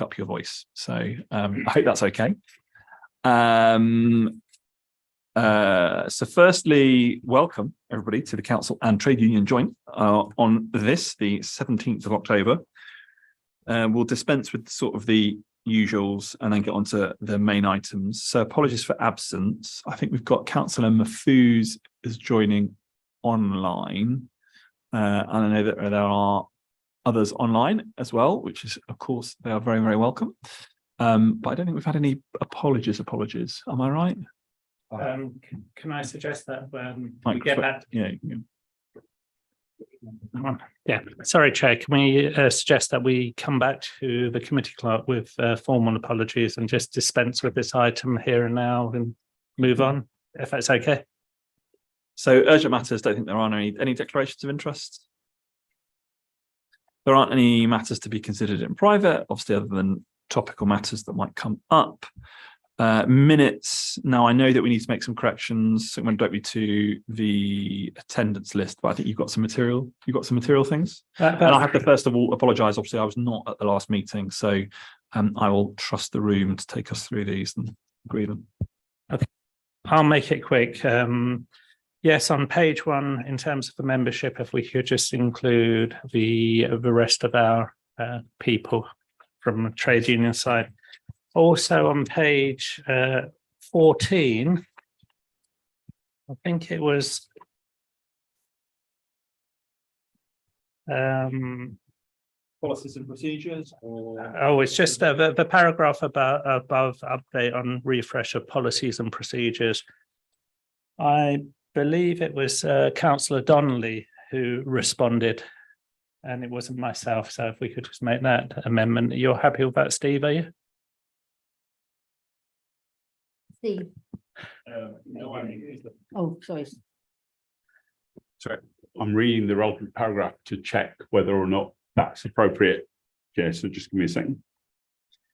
up your voice. So I hope that's okay. So firstly, welcome everybody to the Council and Trade Union Joint on this, the 17th of October. We'll dispense with sort of the usuals and then get on to the main items. So apologies for absence. I think we've got Councillor Mahfouz is joining online. And I know that there are others online as well, which is, of course, they are very, very welcome. But I don't think we've had any apologies. Am I right? Can I suggest that when we get back? Yeah. Yeah, sorry, Chair. Can we suggest that we come back to the committee clerk with formal apologies and just dispense with this item here and now and move on, if that's okay? So urgent matters, don't think there are any declarations of interest. There aren't any matters to be considered in private, obviously, other than topical matters that might come up. Minutes. Now I know that we need to make some corrections. So I'm going to direct you to the attendance list, but I think you've got some material. You've got some material things. And I have to first of all apologise. Obviously, I was not at the last meeting, so I will trust the room to take us through these and agree them. Okay, I'll make it quick. Yes, on page 1, in terms of the membership, if we could just include the rest of our people from the trade union side. Also on page 14, I think it was Policies and procedures. It's just the paragraph above update on refresh of policies and procedures. I believe it was Councillor Donnelly who responded, and it wasn't myself. So if we could just make that amendment. You're happy with that, Steve, are you? Steve. Oh, sorry. Sorry, I'm reading the relevant paragraph to check whether or not that's appropriate. Yeah, so just give me a second.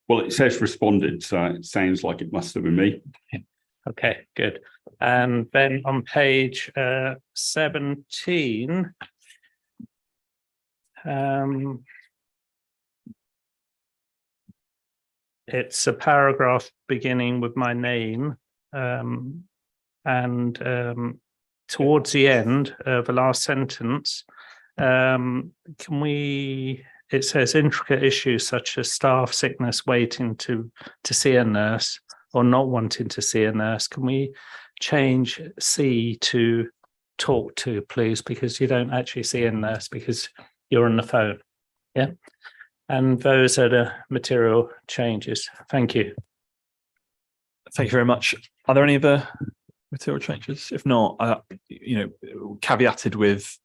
Well, it says responded, so it sounds like it must have been me. Okay, good. And then on page 17, it's a paragraph beginning with my name, and towards the end of the last sentence, it says intricate issues such as staff sickness, waiting to see a nurse or not wanting to see a nurse. Can we change C to talk to, please? Because you don't actually see a nurse because you're on the phone. Yeah. And those are the material changes. Thank you. Thank you very much. Are there any other material changes? If not, caveated with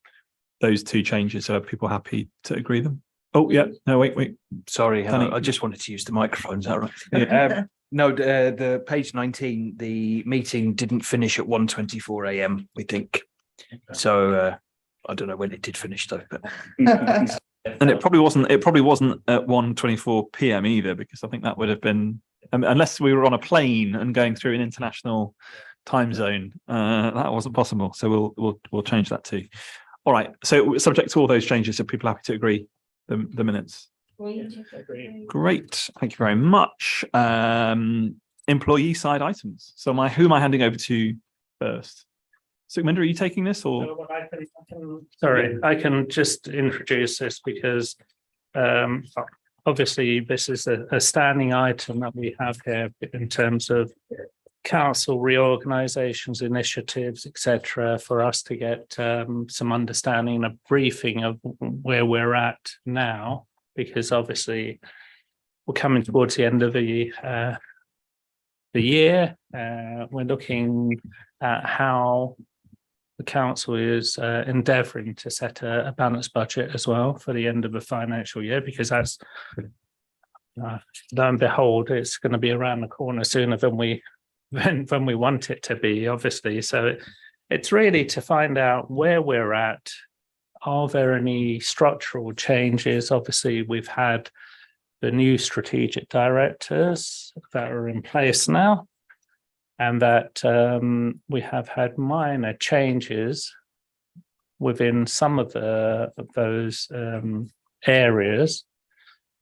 those two changes, are people happy to agree them? Oh, yeah. No, wait. Sorry, Danny. I just wanted to use the microphone. Is that right? Yeah. No, the page 19, the meeting didn't finish at 1:24 a.m. we think. So I don't know when it did finish though. But And it probably wasn't at 1:24 p.m. either, because I think that would have been, unless we were on a plane and going through an international time zone, that wasn't possible. So we'll change that too. All right. So subject to all those changes, are people happy to agree the minutes? Great. Thank you very much. Employee side items. So who am I handing over to first? Sukhminder, are you taking this or? I can just introduce this because obviously this is a standing item that we have here in terms of council reorganisations, initiatives, etc., for us to get some understanding and a briefing of where we're at now, because obviously we're coming towards the end of the year. We're looking at how the council is endeavouring to set a balanced budget as well for the end of the financial year, because that's, lo and behold, it's going to be around the corner sooner than we want it to be, obviously. So it's really to find out where we're at. Are there any structural changes? Obviously, we've had the new strategic directors that are in place now, and that we have had minor changes within some of those areas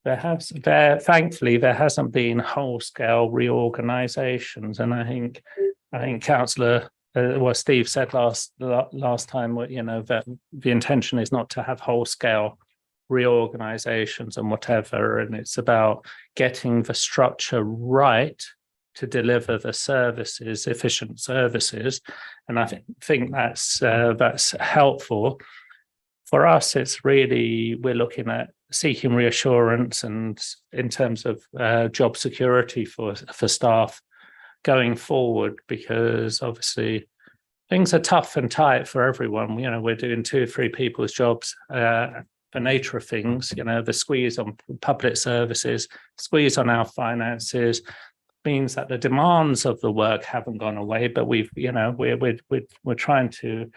thankfully there hasn't been whole scale reorganisations, and I think Councillor what Steve said last time, that the intention is not to have whole scale reorganisations and whatever, and it's about getting the structure right to deliver the services, efficient services, and I think that's helpful. For us, it's really, we're looking at seeking reassurance and in terms of job security for staff going forward, because obviously things are tough and tight for everyone. We're doing 2 or 3 people's jobs. The nature of things, the squeeze on public services, squeeze on our finances means that the demands of the work haven't gone away, but we're trying to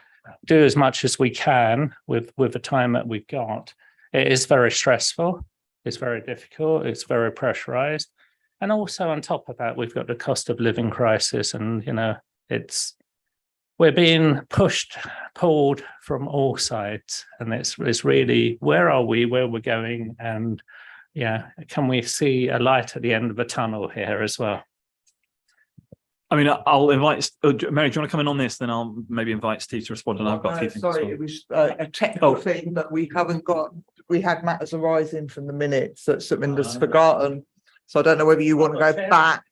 do as much as we can with the time that we've got. It is very stressful. It's very difficult. It's very pressurized. And also on top of that, we've got the cost of living crisis, and, we're being pulled from all sides, and it's really, where are we, where we're going, and can we see a light at the end of the tunnel here as well? I mean, I'll invite Mary. Do you want to come in on this? Then I'll maybe invite Steve to respond. And I've got a few things. Sorry, it was a technical thing that we haven't got. We had matters arising from the minutes. That's something that's forgotten. So I don't know whether you want to go back.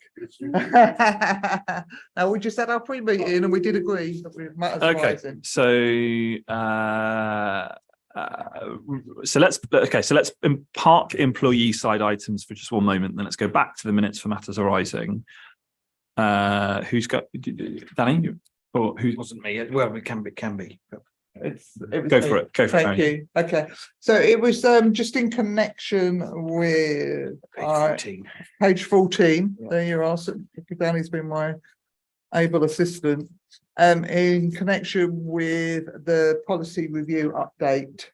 Now, we just had our pre-meeting and we did agree that we have matters arising. So let's park employee side items for just one moment. Then let's go back to the minutes for matters arising. Who's got Danny, or who? Wasn't me. Well, it can be. It was Go me. for it. Go for it. Thank you. Okay, so it was just in connection with page 14. Yeah. There you are. So Danny's been my able assistant. In connection with the policy review update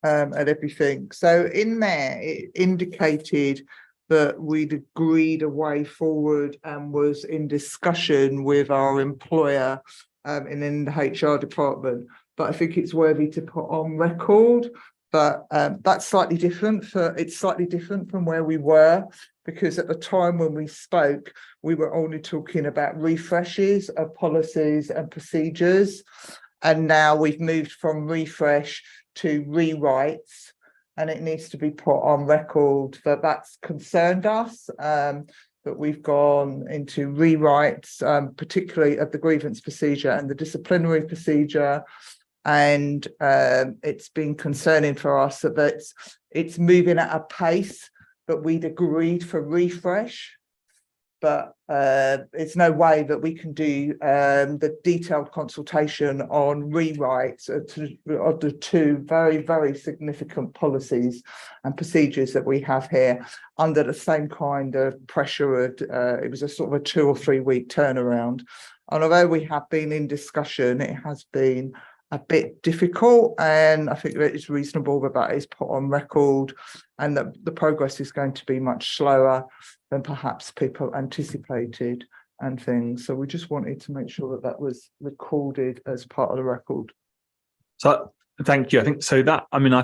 and everything. So in there, it indicated that we'd agreed a way forward and was in discussion with our employer and in the HR department. But I think it's worthy to put on record that that's slightly different. It's slightly different from where we were, because at the time when we spoke, we were only talking about refreshes of policies and procedures. And now we've moved from refresh to rewrites. And it needs to be put on record that that's concerned us, that we've gone into rewrites, particularly of the grievance procedure and the disciplinary procedure. And it's been concerning for us that it's moving at a pace that we'd agreed for refresh. But it's no way that we can do the detailed consultation on rewrites of the 2 very, very significant policies and procedures that we have here under the same kind of pressure. It was a sort of a 2 or 3 week turnaround. And although we have been in discussion, it has been a bit difficult, and I think that it's reasonable that is put on record, and that the progress is going to be much slower than perhaps people anticipated and things. So we just wanted to make sure that that was recorded as part of the record. So thank you. I think so that, I mean,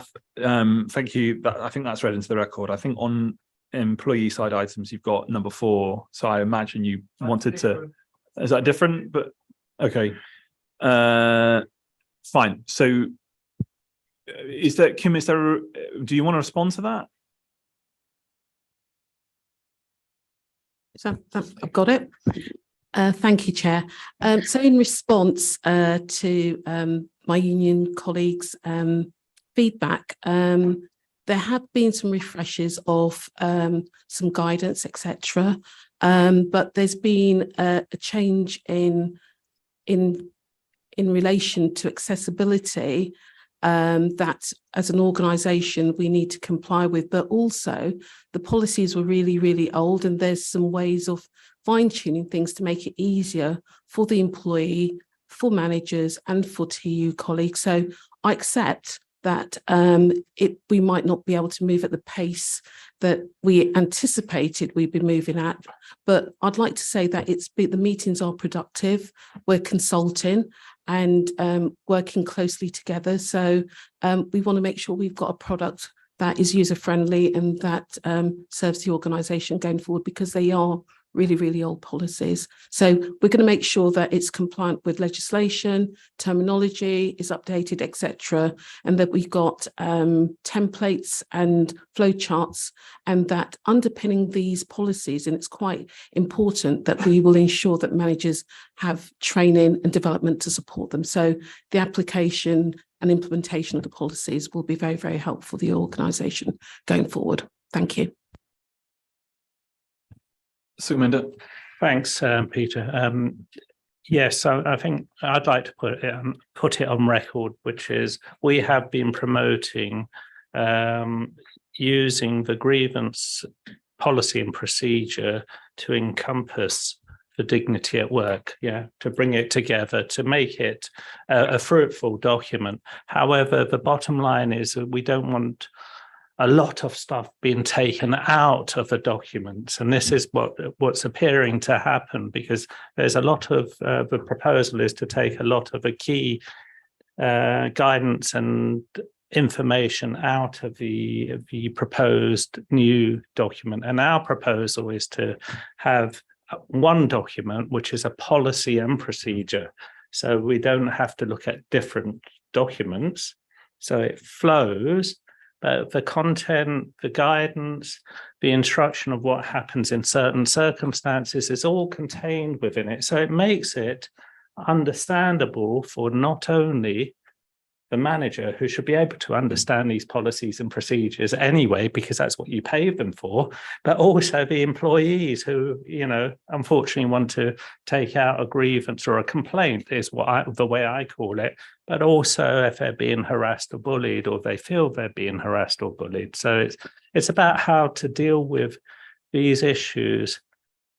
thank you. I think that's read into the record. I think on employee side items, you've got number 4. So I imagine you wanted to, is that different? But okay. Fine. So Kim, do you want to respond to that? So I've got it. Thank you, Chair. So in response to my union colleagues' feedback, there have been some refreshes of some guidance, etc. But there's been a change in relation to accessibility that as an organisation we need to comply with, but also the policies were really, really old, and there's some ways of fine-tuning things to make it easier for the employee, for managers and for TU colleagues. So I accept that we might not be able to move at the pace that we anticipated we'd be moving at, but I'd like to say that the meetings are productive. We're consulting and working closely together. So we want to make sure we've got a product that is user friendly and that serves the organisation going forward, because they are really, really old policies. So we're going to make sure that it's compliant with legislation, terminology is updated, etc., and that we've got templates and flowcharts, and that underpinning these policies, and it's quite important that we will ensure that managers have training and development to support them. So the application and implementation of the policies will be very, very helpful for the organisation going forward. Thank you. Sukhminder. Thanks, Peter. Yes, I think I'd like to put it on record, which is we have been promoting using the grievance policy and procedure to encompass the dignity at work, to bring it together, to make it a fruitful document. However, the bottom line is that we don't want a lot of stuff being taken out of the documents, and this is what's appearing to happen, because there's a lot of the proposal is to take a lot of the key guidance and information out of the proposed new document, and our proposal is to have one document which is a policy and procedure, so we don't have to look at different documents, so it flows. But the content, the guidance, the instruction of what happens in certain circumstances is all contained within it. So it makes it understandable for not only the manager, who should be able to understand these policies and procedures anyway, because that's what you pay them for, but also the employees who, unfortunately want to take out a grievance or a complaint is the way I call it, but also if they're being harassed or bullied, or they feel they're being harassed or bullied. So it's about how to deal with these issues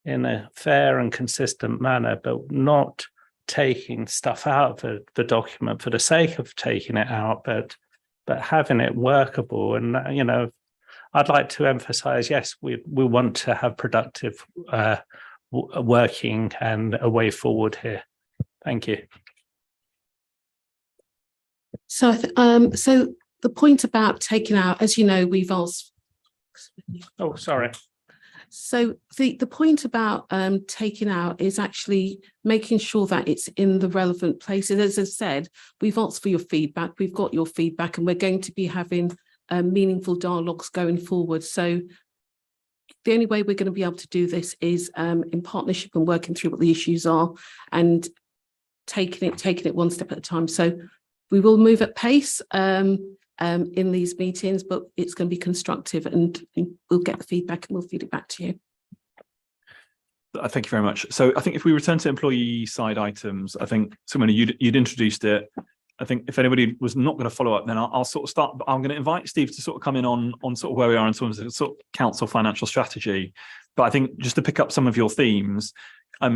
in a fair and consistent manner, but not taking stuff out of the document for the sake of taking it out, but having it workable. And I'd like to emphasize, yes, we want to have productive working and a way forward here. Thank you. So so the point about taking out, as you know, we've asked. Oh, sorry. So the point about taking out is actually making sure that it's in the relevant places. As I said, we've asked for your feedback, we've got your feedback, and we're going to be having meaningful dialogues going forward. So the only way we're going to be able to do this is in partnership and working through what the issues are and taking it one step at a time. So we will move at pace in these meetings, but it's going to be constructive, and we'll get the feedback and we'll feed it back to you. Thank you very much. So I think if we return to employee side items, I think someone you'd introduced it. I think if anybody was not going to follow up, then I'll sort of start. I'm going to invite Steve to sort of come in on sort of where we are in terms of sort of council financial strategy. But I think just to pick up some of your themes,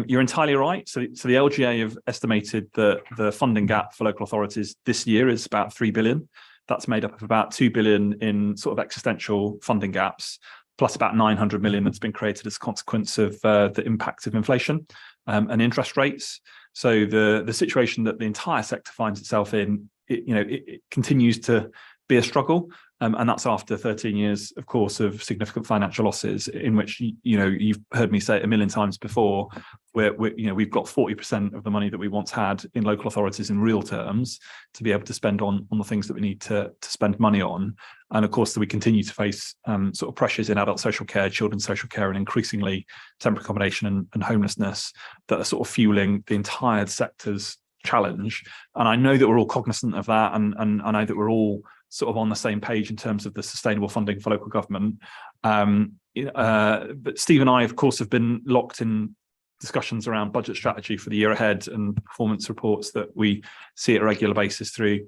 you're entirely right. So the LGA have estimated that the funding gap for local authorities this year is about 3 billion. That's made up of about 2 billion in sort of existential funding gaps, plus about 900 million that's been created as a consequence of the impact of inflation and interest rates. So the situation that the entire sector finds itself in, it continues to be a struggle. And that's after 13 years, of course, of significant financial losses, in which, you've heard me say it a million times before, where we've got 40% of the money that we once had in local authorities in real terms to be able to spend on the things that we need to spend money on. And of course, that we continue to face sort of pressures in adult social care, children's social care, and increasingly temporary accommodation and homelessness that are sort of fueling the entire sector's challenge. And I know that we're all cognizant of that, and I know that we're all sort of on the same page in terms of the sustainable funding for local government. But Steve and I, of course, have been locked in discussions around budget strategy for the year ahead and performance reports that we see at a regular basis through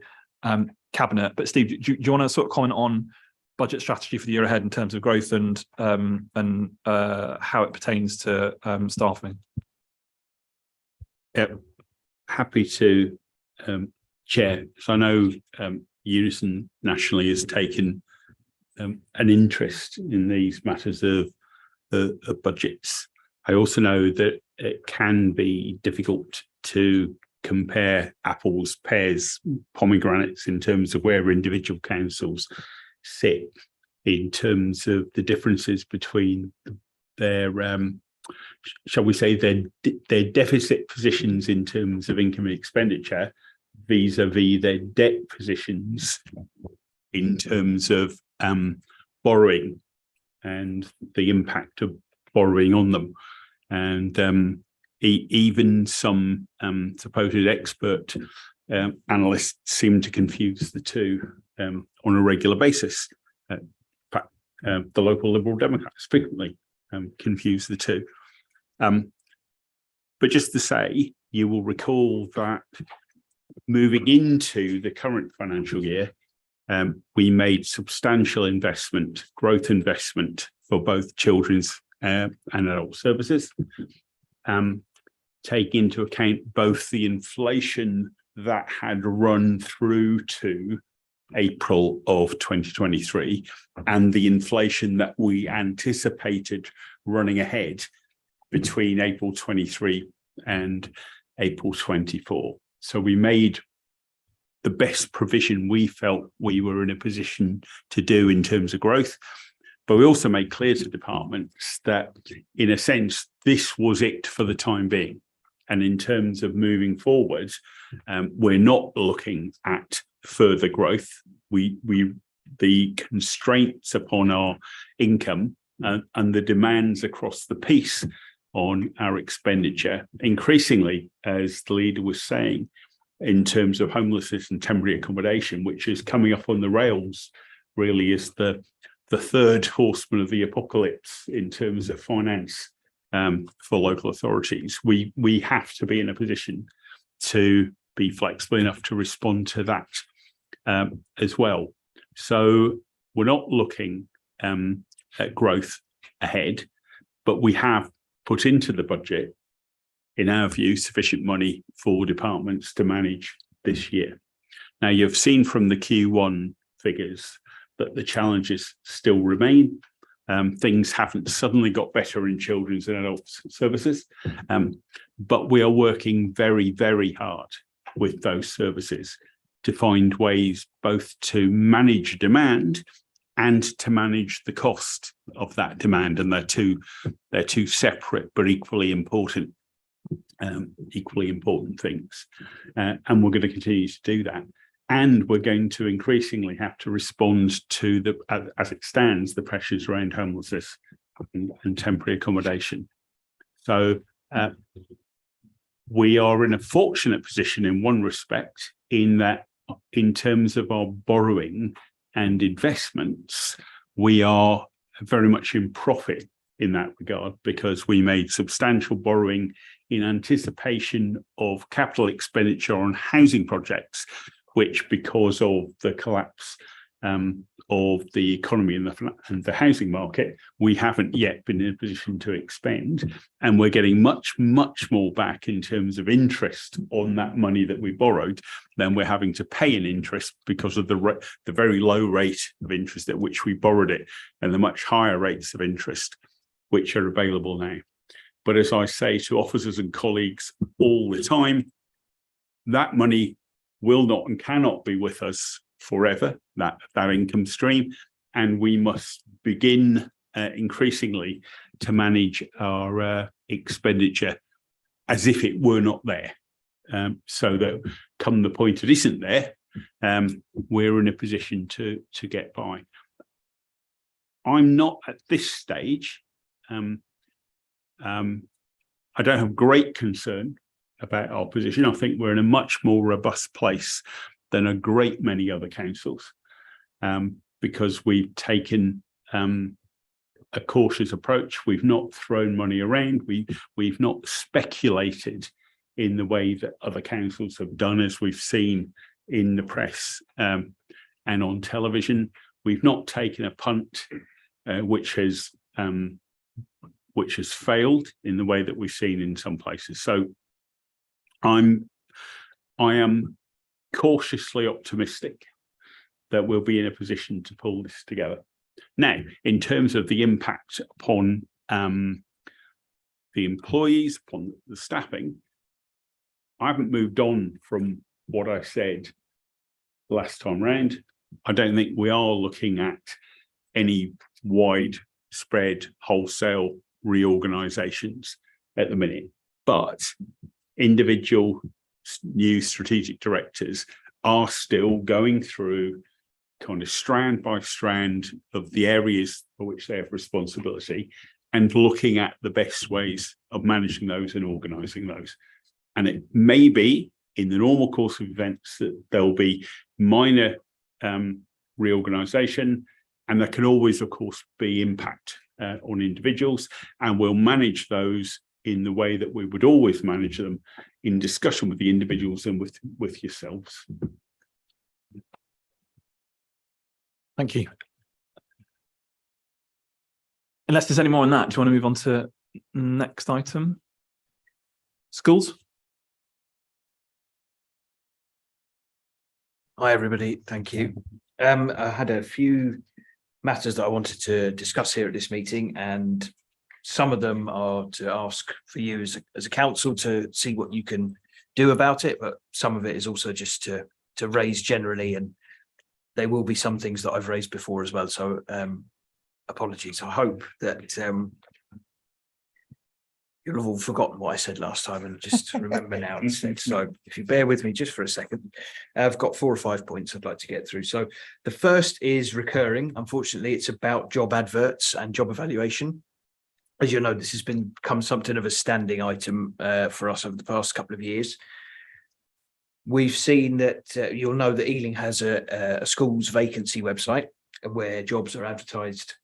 Cabinet. But Steve, do you want to sort of comment on budget strategy for the year ahead in terms of growth and how it pertains to staffing? Yeah, happy to chair. So I know Unison nationally has taken an interest in these matters of budgets. I also know that it can be difficult to compare apples, pears, pomegranates in terms of where individual councils sit in terms of the differences between their shall we say their deficit positions in terms of income and expenditure vis-a-vis their debt positions in terms of borrowing and the impact of borrowing on them. And even some supposed expert analysts seem to confuse the two on a regular basis. In fact, the local Liberal Democrats frequently confuse the two. But just to say, you will recall that moving into the current financial year, we made substantial investment, growth investment for both children's and adult services, taking into account both the inflation that had run through to April of 2023 and the inflation that we anticipated running ahead between April 23 and April 24. So we made the best provision we felt we were in a position to do in terms of growth. But we also made clear to departments that, in a sense, this was it for the time being. And in terms of moving forward, we're not looking at further growth. The constraints upon our income and the demands across the piece on our expenditure, increasingly, as the leader was saying, in terms of homelessness and temporary accommodation, which is coming up on the rails, really is the third horseman of the apocalypse in terms of finance for local authorities. We have to be in a position to be flexible enough to respond to that as well. So we're not looking at growth ahead, but we have put into the budget, in our view, sufficient money for departments to manage this year. Now, you've seen from the Q1 figures that the challenges still remain. Things haven't suddenly got better in children's and adult services, but we are working very, very hard with those services to find ways both to manage demand and to manage the cost of that demand. And they're two separate but equally important things. And we're going to continue to do that. And we're going to increasingly have to respond to as it stands, the pressures around homelessness and temporary accommodation. So we are in a fortunate position in one respect, in that in terms of our borrowing and investments, we are very much in profit in that regard, because we made substantial borrowing in anticipation of capital expenditure on housing projects, which, because of the collapse of the economy and the housing market, we haven't yet been in a position to expend. And we're getting much, much more back in terms of interest on that money that we borrowed than we're having to pay in interest, because of the very low rate of interest at which we borrowed it and the much higher rates of interest which are available now. But as I say to officers and colleagues all the time, that money will not and cannot be with us forever, that income stream, and we must begin increasingly to manage our expenditure as if it were not there, so that come the point it isn't there, we're in a position to get by. I'm not at this stage, I don't have great concern about our position. I think we're in a much more robust place than a great many other councils, because we've taken a cautious approach. We've not thrown money around. We've not speculated in the way that other councils have done, as we've seen in the press and on television. We've not taken a punt, which has failed in the way that we've seen in some places. So I am cautiously optimistic that we'll be in a position to pull this together. Now, in terms of the impact upon the employees, upon the staffing, I haven't moved on from what I said last time round. I don't think we are looking at any widespread wholesale reorganisations at the minute, but individual new strategic directors are still going through kind of strand by strand of the areas for which they have responsibility and looking at the best ways of managing those and organising those. And it may be in the normal course of events that there'll be minor reorganisation, and there can always, of course, be impact on individuals, and we'll manage those in the way that we would always manage them, in discussion with the individuals and with yourselves. Thank you. Unless there's any more on that, do you want to move on to next item? Schools? Hi, everybody. Thank you. I had a few matters that I wanted to discuss here at this meeting, and some of them are to ask for you as a council to see what you can do about it, but some of it is also just to raise generally, and there will be some things that I've raised before as well. So apologies. I hope that you'll have all forgotten what I said last time and just remember now instead. So if you bear with me just for a second, I've got 4 or 5 points I'd like to get through. So the first is recurring. Unfortunately, it's about job adverts and job evaluation. As you know, this has become something of a standing item for us over the past couple of years. We've seen that you'll know that Ealing has a schools vacancy website where jobs are advertised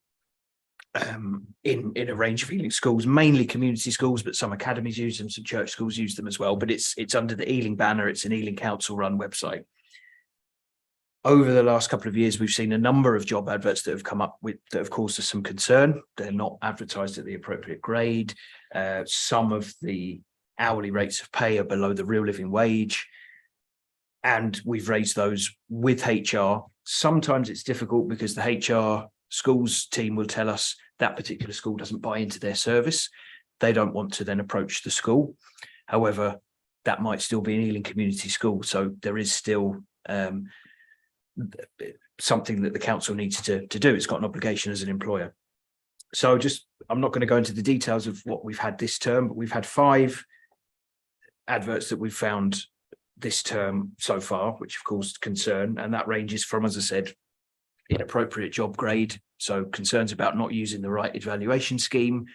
in a range of Ealing schools, mainly community schools, but some academies use them, some church schools use them as well. But it's under the Ealing banner. It's an Ealing Council run website. Over the last couple of years, we've seen a number of job adverts that have come up with that have caused us some concern. They're not advertised at the appropriate grade. Some of the hourly rates of pay are below the real living wage. And we've raised those with HR. Sometimes it's difficult because the HR schools team will tell us that particular school doesn't buy into their service. They don't want to then approach the school. However, that might still be an Ealing community school. So there is still something that the council needs to do. It's got an obligation as an employer. So I'm not going to go into the details of what we've had this term, but we've had 5 adverts that we've found this term so far, which have caused concern. And that ranges from, as I said, inappropriate job grade. So concerns about not using the right evaluation scheme,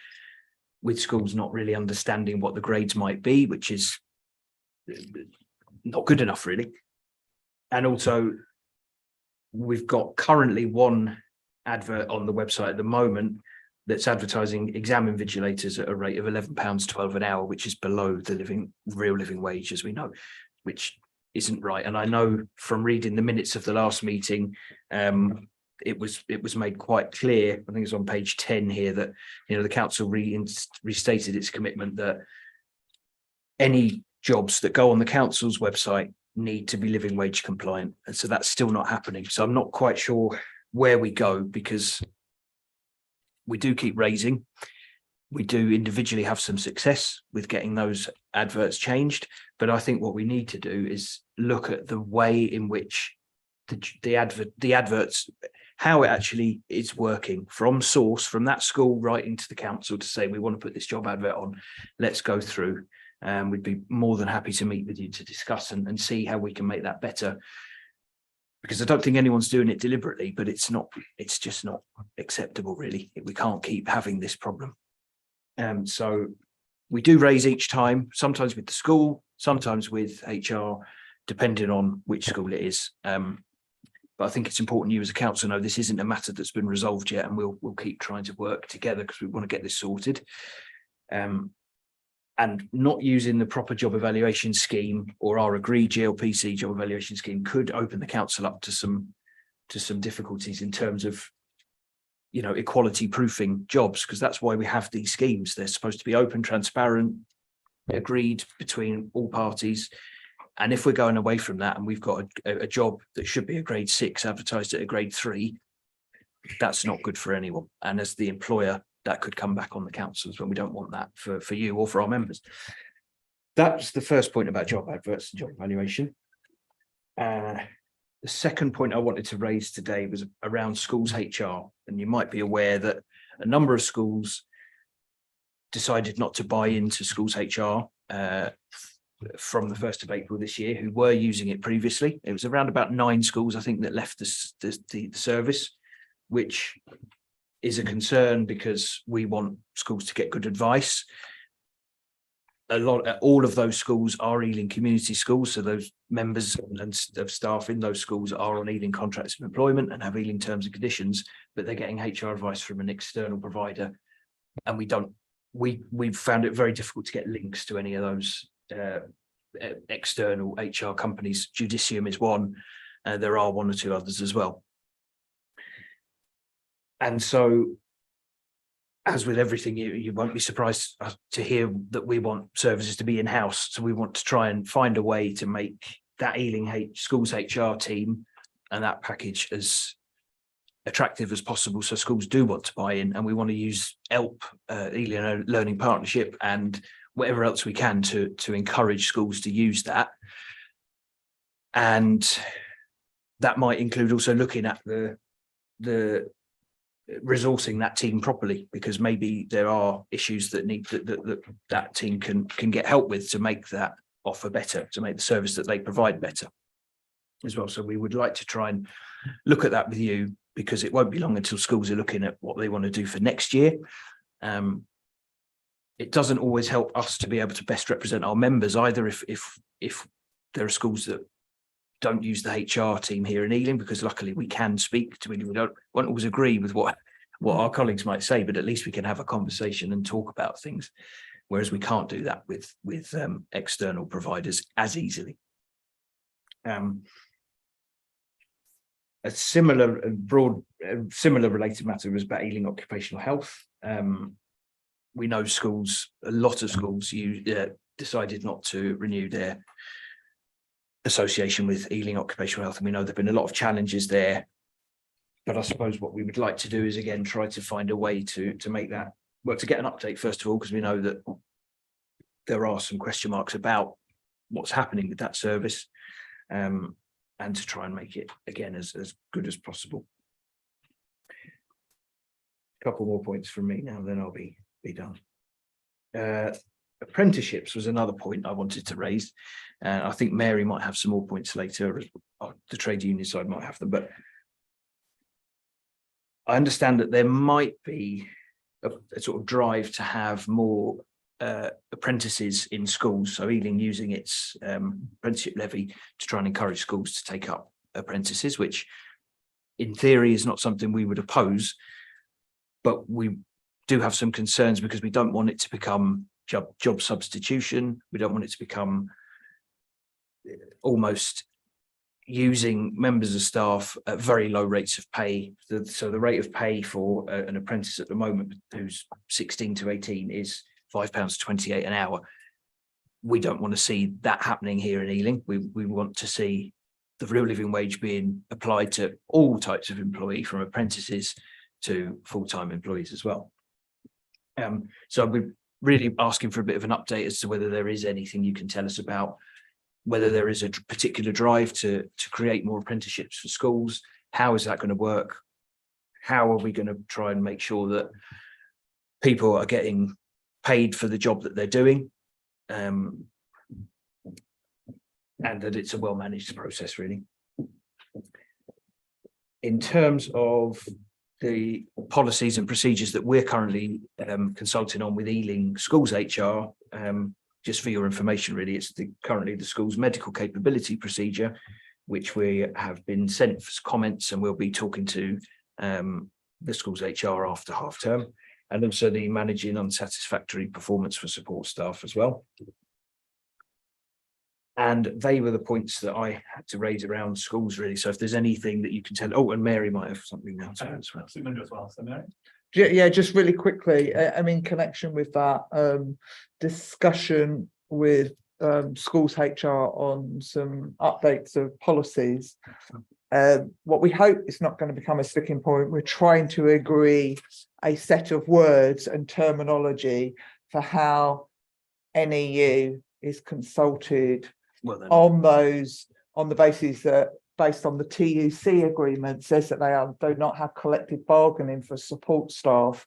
with schools not really understanding what the grades might be, which is not good enough really. And also we've got currently 1 advert on the website at the moment that's advertising exam invigilators at a rate of £11.12 an hour, which is below the real living wage, as we know, which isn't right. And I know from reading the minutes of the last meeting, it was made quite clear, I think it's on page 10 here, that the council restated its commitment that any jobs that go on the council's website need to be living wage compliant. And so that's still not happening. So I'm not quite sure where we go, because we do keep raising. We do individually have some success with getting those adverts changed. But I think what we need to do is look at the way in which the adverts, how it actually is working from source, from that school right into the council to say, we want to put this job advert on. Let's go through. We'd be more than happy to meet with you to discuss and see how we can make that better. Because I don't think anyone's doing it deliberately, but it's just not acceptable, really. We can't keep having this problem. So we do raise each time, sometimes with the school, sometimes with HR, depending on which school it is. But I think it's important you as a council know this isn't a matter that's been resolved yet, and we'll keep trying to work together because we want to get this sorted. And not using the proper job evaluation scheme or our agreed GLPC job evaluation scheme could open the council up to some difficulties in terms of equality proofing jobs, because that's why we have these schemes. They're supposed to be open, transparent, agreed between all parties. And if we're going away from that and we've got a job that should be a grade 6 advertised at a grade 3, that's not good for anyone. And as the employer, that could come back on the councils when we don't want that for you or for our members. That's the first point about job adverts and job evaluation. The The second point I wanted to raise today was around schools HR, and you might be aware that a number of schools decided not to buy into schools HR from the 1st of April this year, who were using it previously. It was around about 9 schools, I think, that left the service, which is a concern because we want schools to get good advice. All of those schools are Ealing community schools, so those members and of staff in those schools are on Ealing contracts of employment and have Ealing terms and conditions, but they're getting HR advice from an external provider, and we've found it very difficult to get links to any of those external HR companies. Judicium is one, there are 1 or 2 others as well. And so, as with everything, you won't be surprised to hear that we want services to be in-house. So we want to try and find a way to make that Ealing schools HR team and that package as attractive as possible, so schools do want to buy in. And we want to use ELP, Ealing Learning Partnership, and whatever else we can to encourage schools to use that. And that might include also looking at the resourcing that team properly, because maybe there are issues that need that team can get help with to make that offer better, to make the service that they provide better as well. So we would like to try and look at that with you, because it won't be long until schools are looking at what they want to do for next year. It doesn't always help us to be able to best represent our members either if there are schools that don't use the HR team here in Ealing, because luckily we can speak to Ealing. We won't always agree with what our colleagues might say, but at least we can have a conversation and talk about things, whereas we can't do that with external providers as easily. A similar related matter was about Ealing Occupational Health. We know a lot of schools decided not to renew their association with Ealing Occupational Health, and we know there've been a lot of challenges there. But I suppose what we would like to do is again try to find a way to make that work, to get an update first of all, because we know that there are some question marks about what's happening with that service, and to try and make it again as good as possible. A couple more points from me now, then I'll be done. Apprenticeships was another point I wanted to raise. I think Mary might have some more points later, or the trade union side might have them, but I understand that there might be a sort of drive to have more apprentices in schools. So Ealing using its apprenticeship levy to try and encourage schools to take up apprentices, which in theory is not something we would oppose, but we do have some concerns because we don't want it to become job substitution. We don't want it to become almost using members of staff at very low rates of pay. So the rate of pay for an apprentice at the moment who's 16 to 18 is £5.28 an hour. We don't want to see that happening here in Ealing. We want to see the real living wage being applied to all types of employee, from apprentices to full-time employees as well. So we're really asking for a bit of an update as to whether there is anything you can tell us about whether there is a particular drive to create more apprenticeships for schools. How is that going to work? How are we going to try and make sure that people are getting paid for the job that they're doing, and that it's a well-managed process, really. In terms of the policies and procedures that we're currently consulting on with Ealing Schools HR, just for your information, really, it's currently the school's medical capability procedure, which we have been sent for comments, and we'll be talking to the school's HR after half term, and also the managing unsatisfactory performance for support staff as well. And they were the points that I had to raise around schools, really. So if there's anything that you can tell, and Mary might have something now to add as well. So Mary? Yeah, just really quickly, I'm in connection with that discussion with schools HR on some updates of policies. What we hope is not going to become a sticking point. We're trying to agree a set of words and terminology for how NEU is consulted on the basis that based on the TUC agreement, says that do not have collective bargaining for support staff.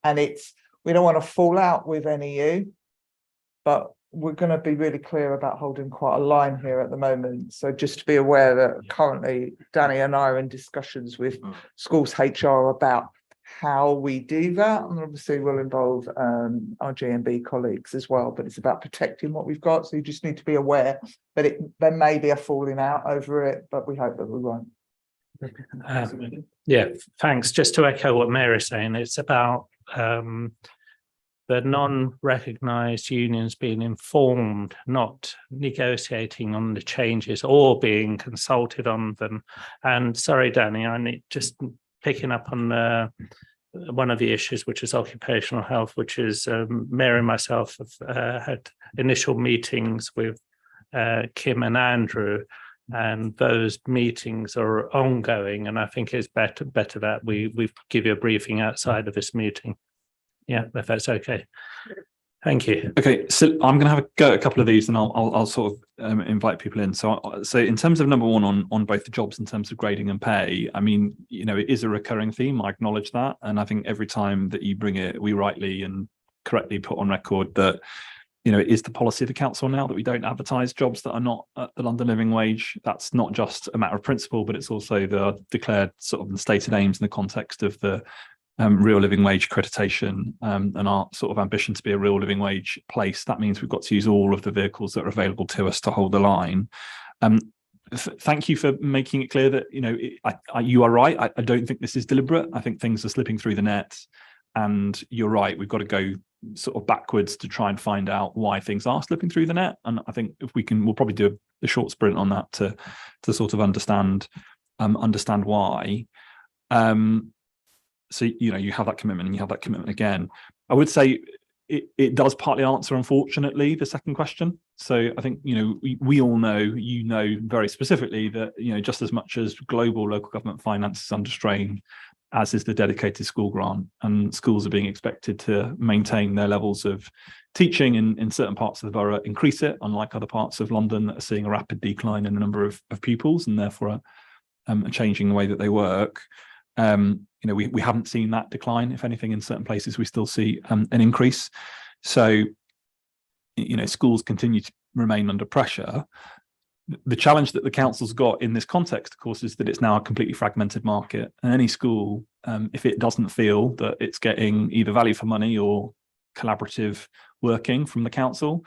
And we don't want to fall out with NEU, but we're going to be really clear about holding quite a line here at the moment. So just to be aware that currently Danny and I are in discussions with schools HR about how we do that. And obviously we'll involve our GMB colleagues as well, but it's about protecting what we've got. So you just need to be aware that there may be a falling out over it, but we hope that we won't. Yeah, thanks. Just to echo what Mary's saying, it's about the non-recognised unions being informed, not negotiating on the changes or being consulted on them. And sorry, Danny, I need just picking up on one of the issues, which is occupational health, which is Mary and myself have had initial meetings with Kim and Andrew, and those meetings are ongoing. And I think it's better that we give you a briefing outside of this meeting. Yeah, if that's okay. Thank you. Okay, so I'm going to have a go at a couple of these, and I'll sort of invite people in. So in terms of number one on both the jobs in terms of grading and pay, I mean, you know, it is a recurring theme. I acknowledge that, and I think every time that you bring it, we rightly and correctly put on record that, you know, it is the policy of the council now that we don't advertise jobs that are not at the London living wage. That's not just a matter of principle, but it's also the declared sort of the stated aims in the context of the real living wage accreditation and our sort of ambition to be a real living wage place. That means we've got to use all of the vehicles that are available to us to hold the line. Thank you for making it clear that, you know, you are right. I don't think this is deliberate. I think things are slipping through the net, and you're right. We've got to go sort of backwards to try and find out why things are slipping through the net. And I think if we can, we'll probably do a short sprint on that to sort of understand why. So, you know, you have that commitment and you have that commitment again. I would say it does partly answer, unfortunately, the second question. So I think, you know, we all know, you know, very specifically that, you know, just as much as global local government finance is under strain, as is the dedicated school grant, and schools are being expected to maintain their levels of teaching in certain parts of the borough, increase it, unlike other parts of London that are seeing a rapid decline in the number of pupils and therefore changing the way that they work. You know, we haven't seen that decline. If anything, in certain places, we still see an increase. So, you know, schools continue to remain under pressure. The challenge that the council's got in this context, of course, is that it's now a completely fragmented market. And any school, if it doesn't feel that it's getting either value for money or collaborative working from the council,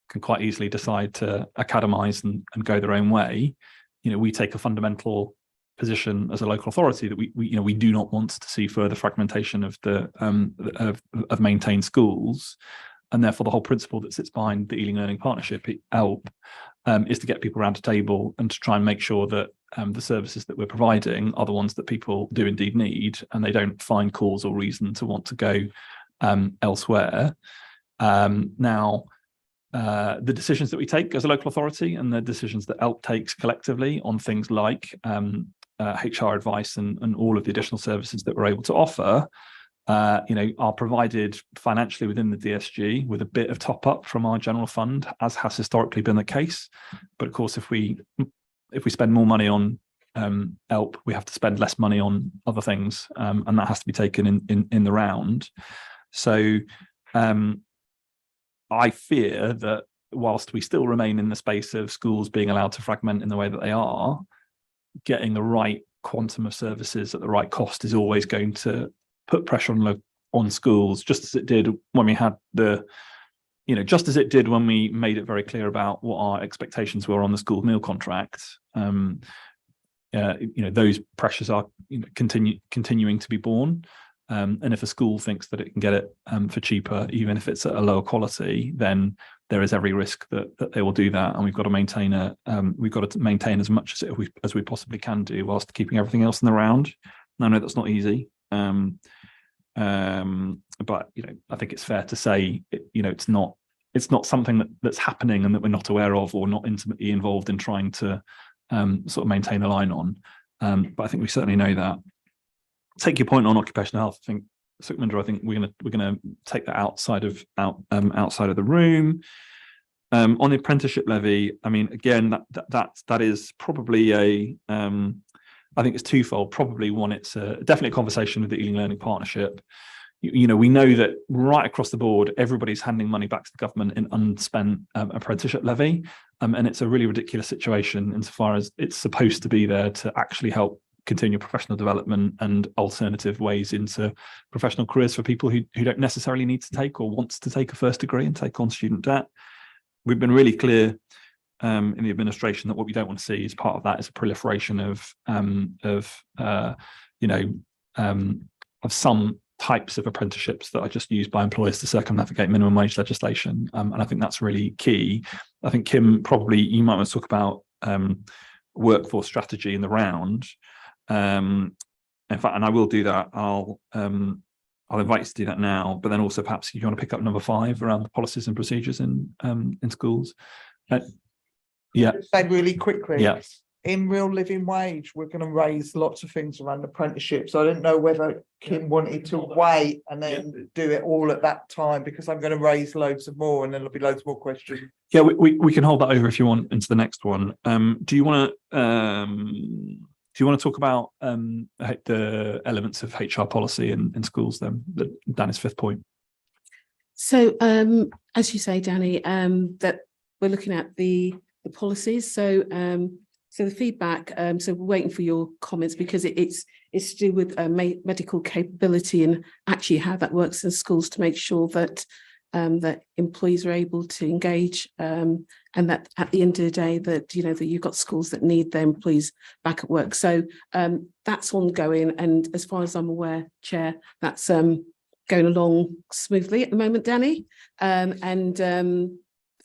can quite easily decide to academise and go their own way. You know, we take a fundamental position as a local authority that we do not want to see further fragmentation of the of maintained schools, and therefore the whole principle that sits behind the Ealing Learning Partnership, ELP, is to get people around a table and to try and make sure that the services that we're providing are the ones that people do indeed need, and they don't find cause or reason to want to go elsewhere. Now, the decisions that we take as a local authority and the decisions that ELP takes collectively on things like HR advice and all of the additional services that we're able to offer, you know, are provided financially within the DSG with a bit of top up from our general fund, as has historically been the case. But of course, if we spend more money on ELP, we have to spend less money on other things, and that has to be taken in the round. So I fear that whilst we still remain in the space of schools being allowed to fragment in the way that they are, getting the right quantum of services at the right cost is always going to put pressure on schools, just as it did when we had just as it did when we made it very clear about what our expectations were on the school meal contract. Those pressures are continuing to be borne. And if a school thinks that it can get it for cheaper, even if it's at a lower quality, then there is every risk that they will do that. And we've got to maintain as much as we possibly can do, whilst keeping everything else in the round. And I know that's not easy, but I think it's fair to say it's not something that's happening and that we're not aware of or not intimately involved in trying to sort of maintain a line on. But I think we certainly know that. Take your point on occupational health. I think, Sukhminder, I think we're gonna take that outside of the room. On the apprenticeship levy, I mean, again, that is probably I think it's twofold. Probably one, it's definitely a conversation with the Ealing Learning Partnership. You know, we know that right across the board, everybody's handing money back to the government in unspent apprenticeship levy. And it's a really ridiculous situation insofar as it's supposed to be there to actually help continue professional development and alternative ways into professional careers for people who don't necessarily need to take or wants to take a first degree and take on student debt. We've been really clear in the administration that what we don't want to see as part of that is a proliferation of some types of apprenticeships that are just used by employers to circumnavigate minimum wage legislation. And I think that's really key. I think, Kim, probably you might want to talk about workforce strategy in the round. In fact, and I will do that. I'll invite you to do that now, but then also perhaps if you want to pick up number 5 around the policies and procedures in schools. Yeah. Say really quickly. Yeah. In real living wage, we're going to raise lots of things around apprenticeships. I didn't know whether Kim wanted to wait and then do it all at that time, because I'm going to raise loads of more and then there'll be loads more questions. Yeah, we can hold that over if you want into the next one. Do you want to talk about the elements of HR policy in schools then? Danny's 5th point. So as you say, Danny, that we're looking at the policies. So the feedback, so we're waiting for your comments because it's to do with medical capability and actually how that works in schools to make sure that that employees are able to engage and that at the end of the day that that you've got schools that need their employees back at work. So that's ongoing, and as far as I'm aware, Chair, that's going along smoothly at the moment, Danny, and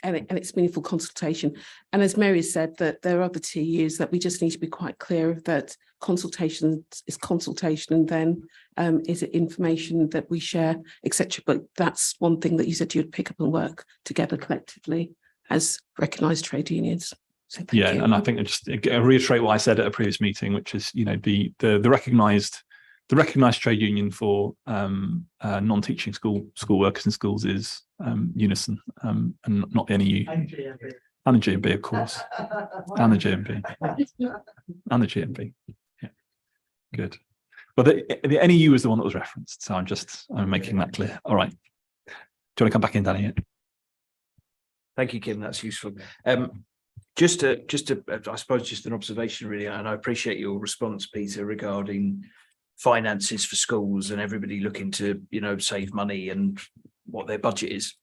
it's meaningful consultation. And as Mary said, that there are other TUs that we just need to be quite clear that consultation is consultation, and then is it information that we share, etc. But that's one thing that you said you'd pick up and work together collectively as recognised trade unions. So thank you. And I think I just reiterate what I said at a previous meeting, which is the recognised trade union for non-teaching school workers in schools is Unison, and not the NEU. And the GMB, of course. And the GMB. And the GMB. Yeah. Good. But the NEU is the one that was referenced. So I'm making that clear. All right. Do you want to come back in, Danny? Thank you, Kim. That's useful. Just I suppose, just an observation, really, and I appreciate your response, Peter, regarding finances for schools and everybody looking to, save money and what their budget is.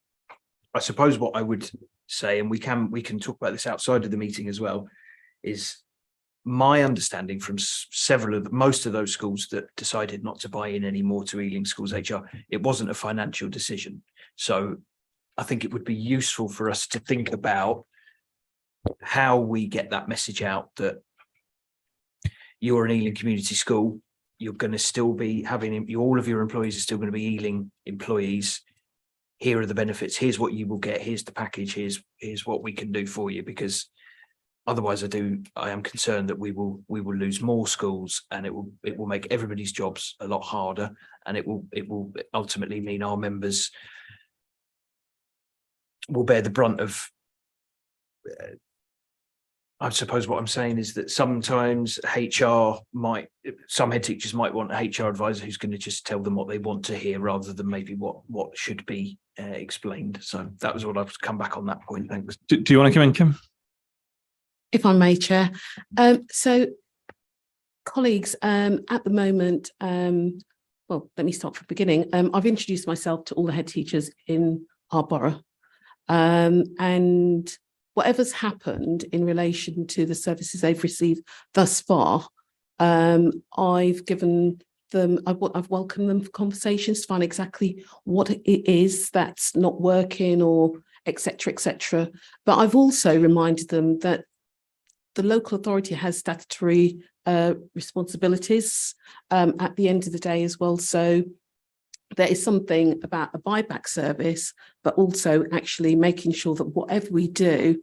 I suppose what I would say, and we can talk about this outside of the meeting as well, is my understanding from most of those schools that decided not to buy in anymore to Ealing Schools HR, it wasn't a financial decision. So I think it would be useful for us to think about how we get that message out that you're an Ealing community school. You're going to still be having all of your employees are still going to be Ealing employees. Here are the benefits. Here's what you will get. Here's the package. Here's what we can do for you. Because otherwise, I am concerned that we will lose more schools, and it will make everybody's jobs a lot harder, and it will ultimately mean our members will bear the brunt of. I suppose what I'm saying is that sometimes some head teachers might want a HR advisor who's going to just tell them what they want to hear rather than maybe what should be explained. So that was what I've come back on that point. Thanks. Do you want to come in, Kim? If I may, Chair. So, colleagues, at the moment, well, let me start from the beginning. I've introduced myself to all the head teachers in our borough, and whatever's happened in relation to the services they've received thus far, I've given them, I've welcomed them for conversations to find exactly what it is that's not working, or et cetera, But I've also reminded them that the local authority has statutory responsibilities at the end of the day as well. So there is something about a buyback service, but also actually making sure that whatever we do,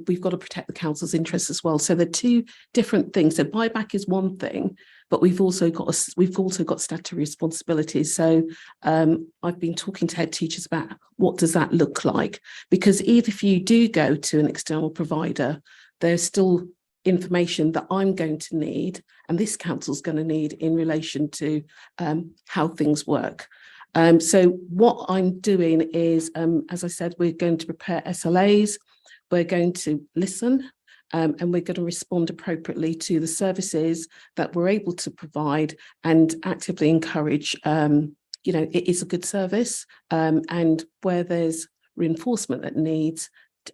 we've got to protect the council's interests as well. So they're two different things. So buyback is one thing, but we've also got statutory responsibilities. So I've been talking to head teachers about what does that look like, because even if you do go to an external provider, there's still information that I'm going to need and this council's going to need in relation to how things work. So what I'm doing is, as I said, we're going to prepare SLAs, we're going to listen, and we're going to respond appropriately to the services that we're able to provide and actively encourage, it is a good service, and where there's reinforcement that needs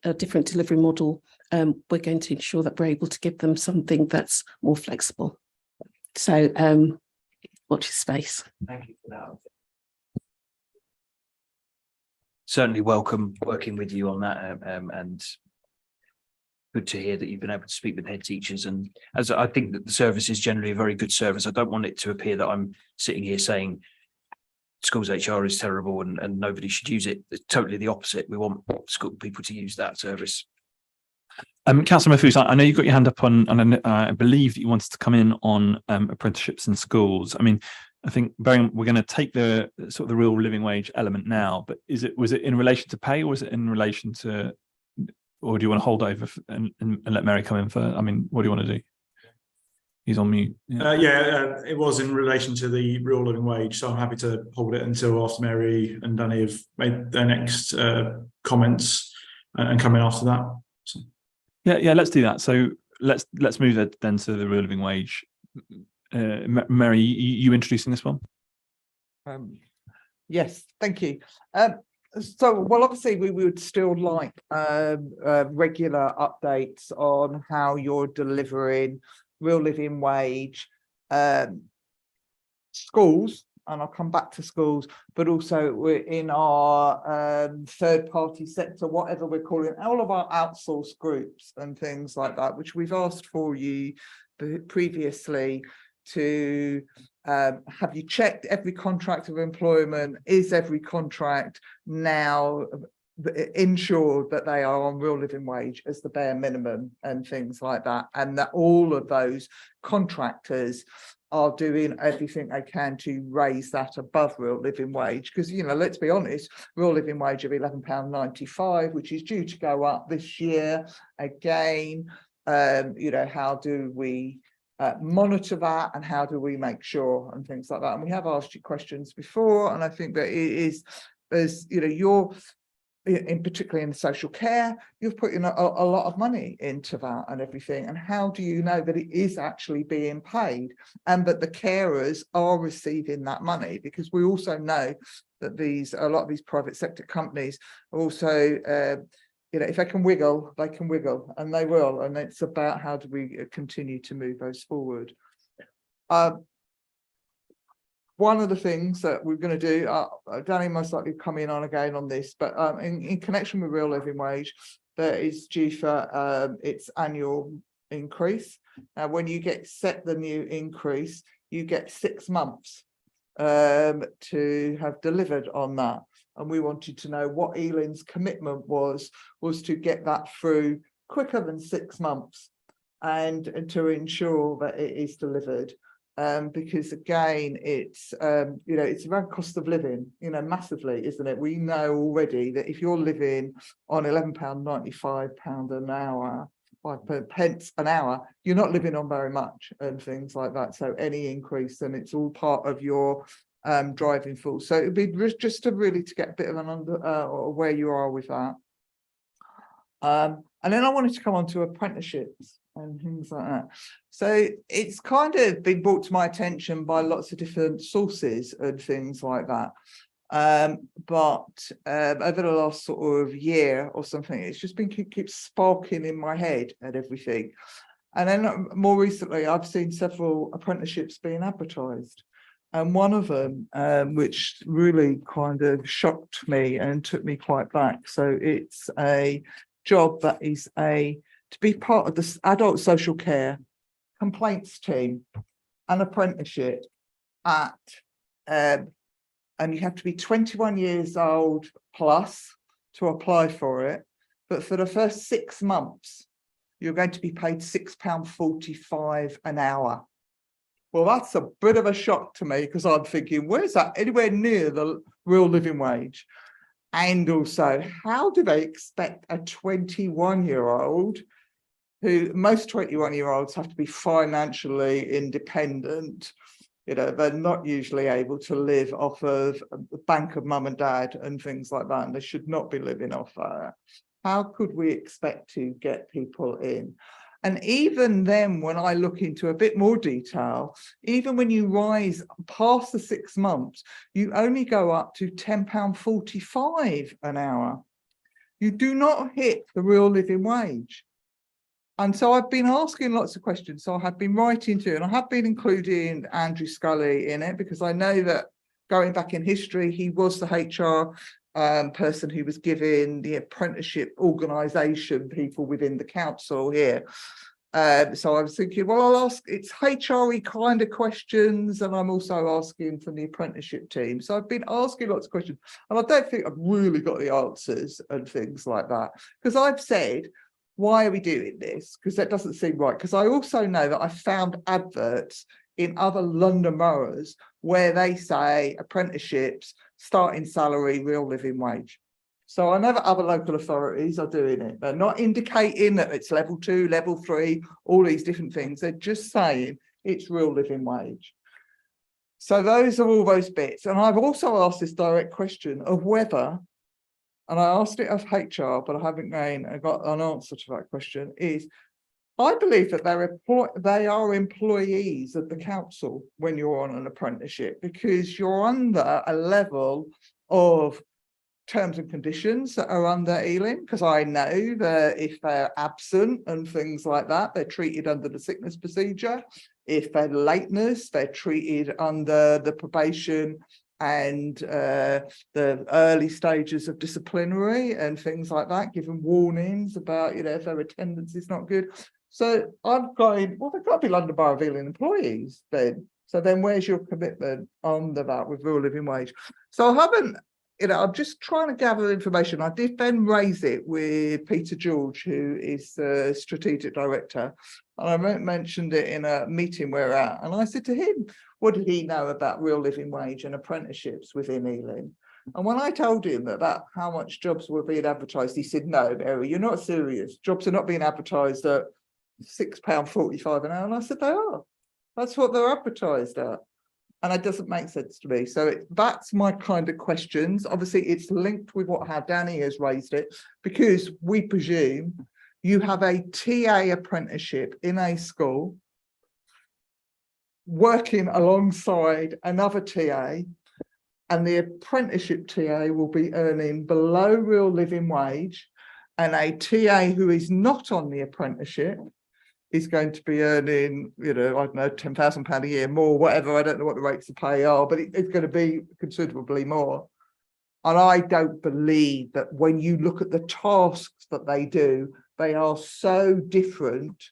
a different delivery model, we're going to ensure that we're able to give them something that's more flexible. So watch your space. Thank you for that. Certainly welcome working with you on that, and good to hear that you've been able to speak with head teachers. And as I think that the service is generally a very good service, I don't want it to appear that I'm sitting here saying schools HR is terrible and nobody should use it. It's totally the opposite. We want school people to use that service. Councillor Mahfouz, I know you've got your hand up on, and I believe that you wanted to come in on apprenticeships in schools. I mean, I think we're going to take the sort of the real living wage element now, but was it in relation to pay, or was it in relation to, or do you want to hold over and let Mary come in first? I mean, what do you want to do? He's on mute. It was in relation to the real living wage, so I'm happy to hold it until after Mary and Danny have made their next comments and come in after that. So. Yeah, let's do that. So let's move it then to the real living wage. Mary, you introducing this one? Yes, thank you. Well, obviously we would still like regular updates on how you're delivering real living wage, schools, and I'll come back to schools, but also we're in our third party sector, whatever we're calling all of our outsourced groups and things like that, which we've asked for you previously to have you checked every contract of employment? Is every contract now ensured that they are on real living wage as the bare minimum and things like that, and that all of those contractors are doing everything they can to raise that above real living wage? Because, let's be honest, real living wage of £11.95, which is due to go up this year again, how do we monitor that, and how do we make sure, and things like that? And we have asked you questions before, and I think that it is, as you're in particularly in social care, you've put in a lot of money into that and everything. And how do you know that it is actually being paid and that the carers are receiving that money? Because we also know that a lot of these private sector companies are also if they can wiggle, they can wiggle, and they will. And it's about how do we continue to move those forward. One of the things that we're going to do, Danny most likely come in on again on this, but in connection with real living wage, there is due for its annual increase. Now, when you set the new increase, you get 6 months to have delivered on that. And we wanted to know what Eileen's commitment was to get that through quicker than 6 months and to ensure that it is delivered. Because again, it's around cost of living, massively, isn't it? We know already that if you're living on £11.95 an hour, 5 pence an hour, you're not living on very much and things like that. So any increase, and it's all part of your driving force. So it'd be just to really to get a bit of an where you are with that. And then I wanted to come on to apprenticeships and things like that. So it's kind of been brought to my attention by lots of different sources and things like that. But over the last sort of year or something, it's just been keeps sparking in my head and everything. And then more recently, I've seen several apprenticeships being advertised. And one of them, which really kind of shocked me and took me quite back. So it's a job that is to be part of the adult social care complaints team, an apprenticeship at and you have to be 21 years old plus to apply for it. But for the first 6 months, you're going to be paid £6.45 an hour. Well, that's a bit of a shock to me, because I'm thinking, where's that anywhere near the real living wage? And also, how do they expect a 21-year-old, who most 21-year-olds have to be financially independent? You know, they're not usually able to live off of the bank of mum and dad and things like that, and they should not be living off that. How could we expect to get people in? And even then, when I look into a bit more detail, even when you rise past the 6 months, you only go up to £10.45 an hour. You do not hit the real living wage. And so I've been asking lots of questions. So I have been writing to, and I have been including Andrew Scully in it, because I know that going back in history, he was the HR person who was giving the apprenticeship organisation people within the council here. So I was thinking, well, I'll ask, it's HRE kind of questions, and I'm also asking from the apprenticeship team. So I've been asking lots of questions, and I don't think I've really got the answers and things like that, because I've said, why are we doing this? Because that doesn't seem right. Because I also know that I found adverts in other London boroughs where they say apprenticeships, starting salary, real living wage. So I know that other local authorities are doing it. They're not indicating that it's level 2, level 3, all these different things. They're just saying it's real living wage. So those are all those bits. And I've also asked this direct question of whether, and I asked it of HR, but I haven't got an answer to that question, is I believe that they are employees of the council when you're on an apprenticeship, because you're under a level of terms and conditions that are under Ealing, because I know that if they're absent and things like that, they're treated under the sickness procedure. If they're lateness, they're treated under the probation and the early stages of disciplinary and things like that, given warnings about, you know, if their attendance is not good. So I'm going, well, they've got to be London Borough of Ealing employees then. So then where's your commitment on that with real living wage? So I haven't, you know, I'm just trying to gather information. I did then raise it with Peter George, who is the strategic director. And I mentioned it in a meeting we're at. And I said to him, what did he know about real living wage and apprenticeships within Ealing? And when I told him about how much jobs were being advertised, he said, no, Mary, you're not serious. Jobs are not being advertised at £6.45 an hour. And I said, they are. That's what they're advertised at. And it doesn't make sense to me. So that's my kind of questions. Obviously, it's linked with how Danny has raised it, because we presume you have a TA apprenticeship in a school working alongside another TA, and the apprenticeship TA will be earning below real living wage, and a TA who is not on the apprenticeship is going to be earning, you know, I don't know, £10,000 a year more, whatever. I don't know what the rates of pay are, but it's going to be considerably more. And I don't believe that when you look at the tasks that they do, they are so different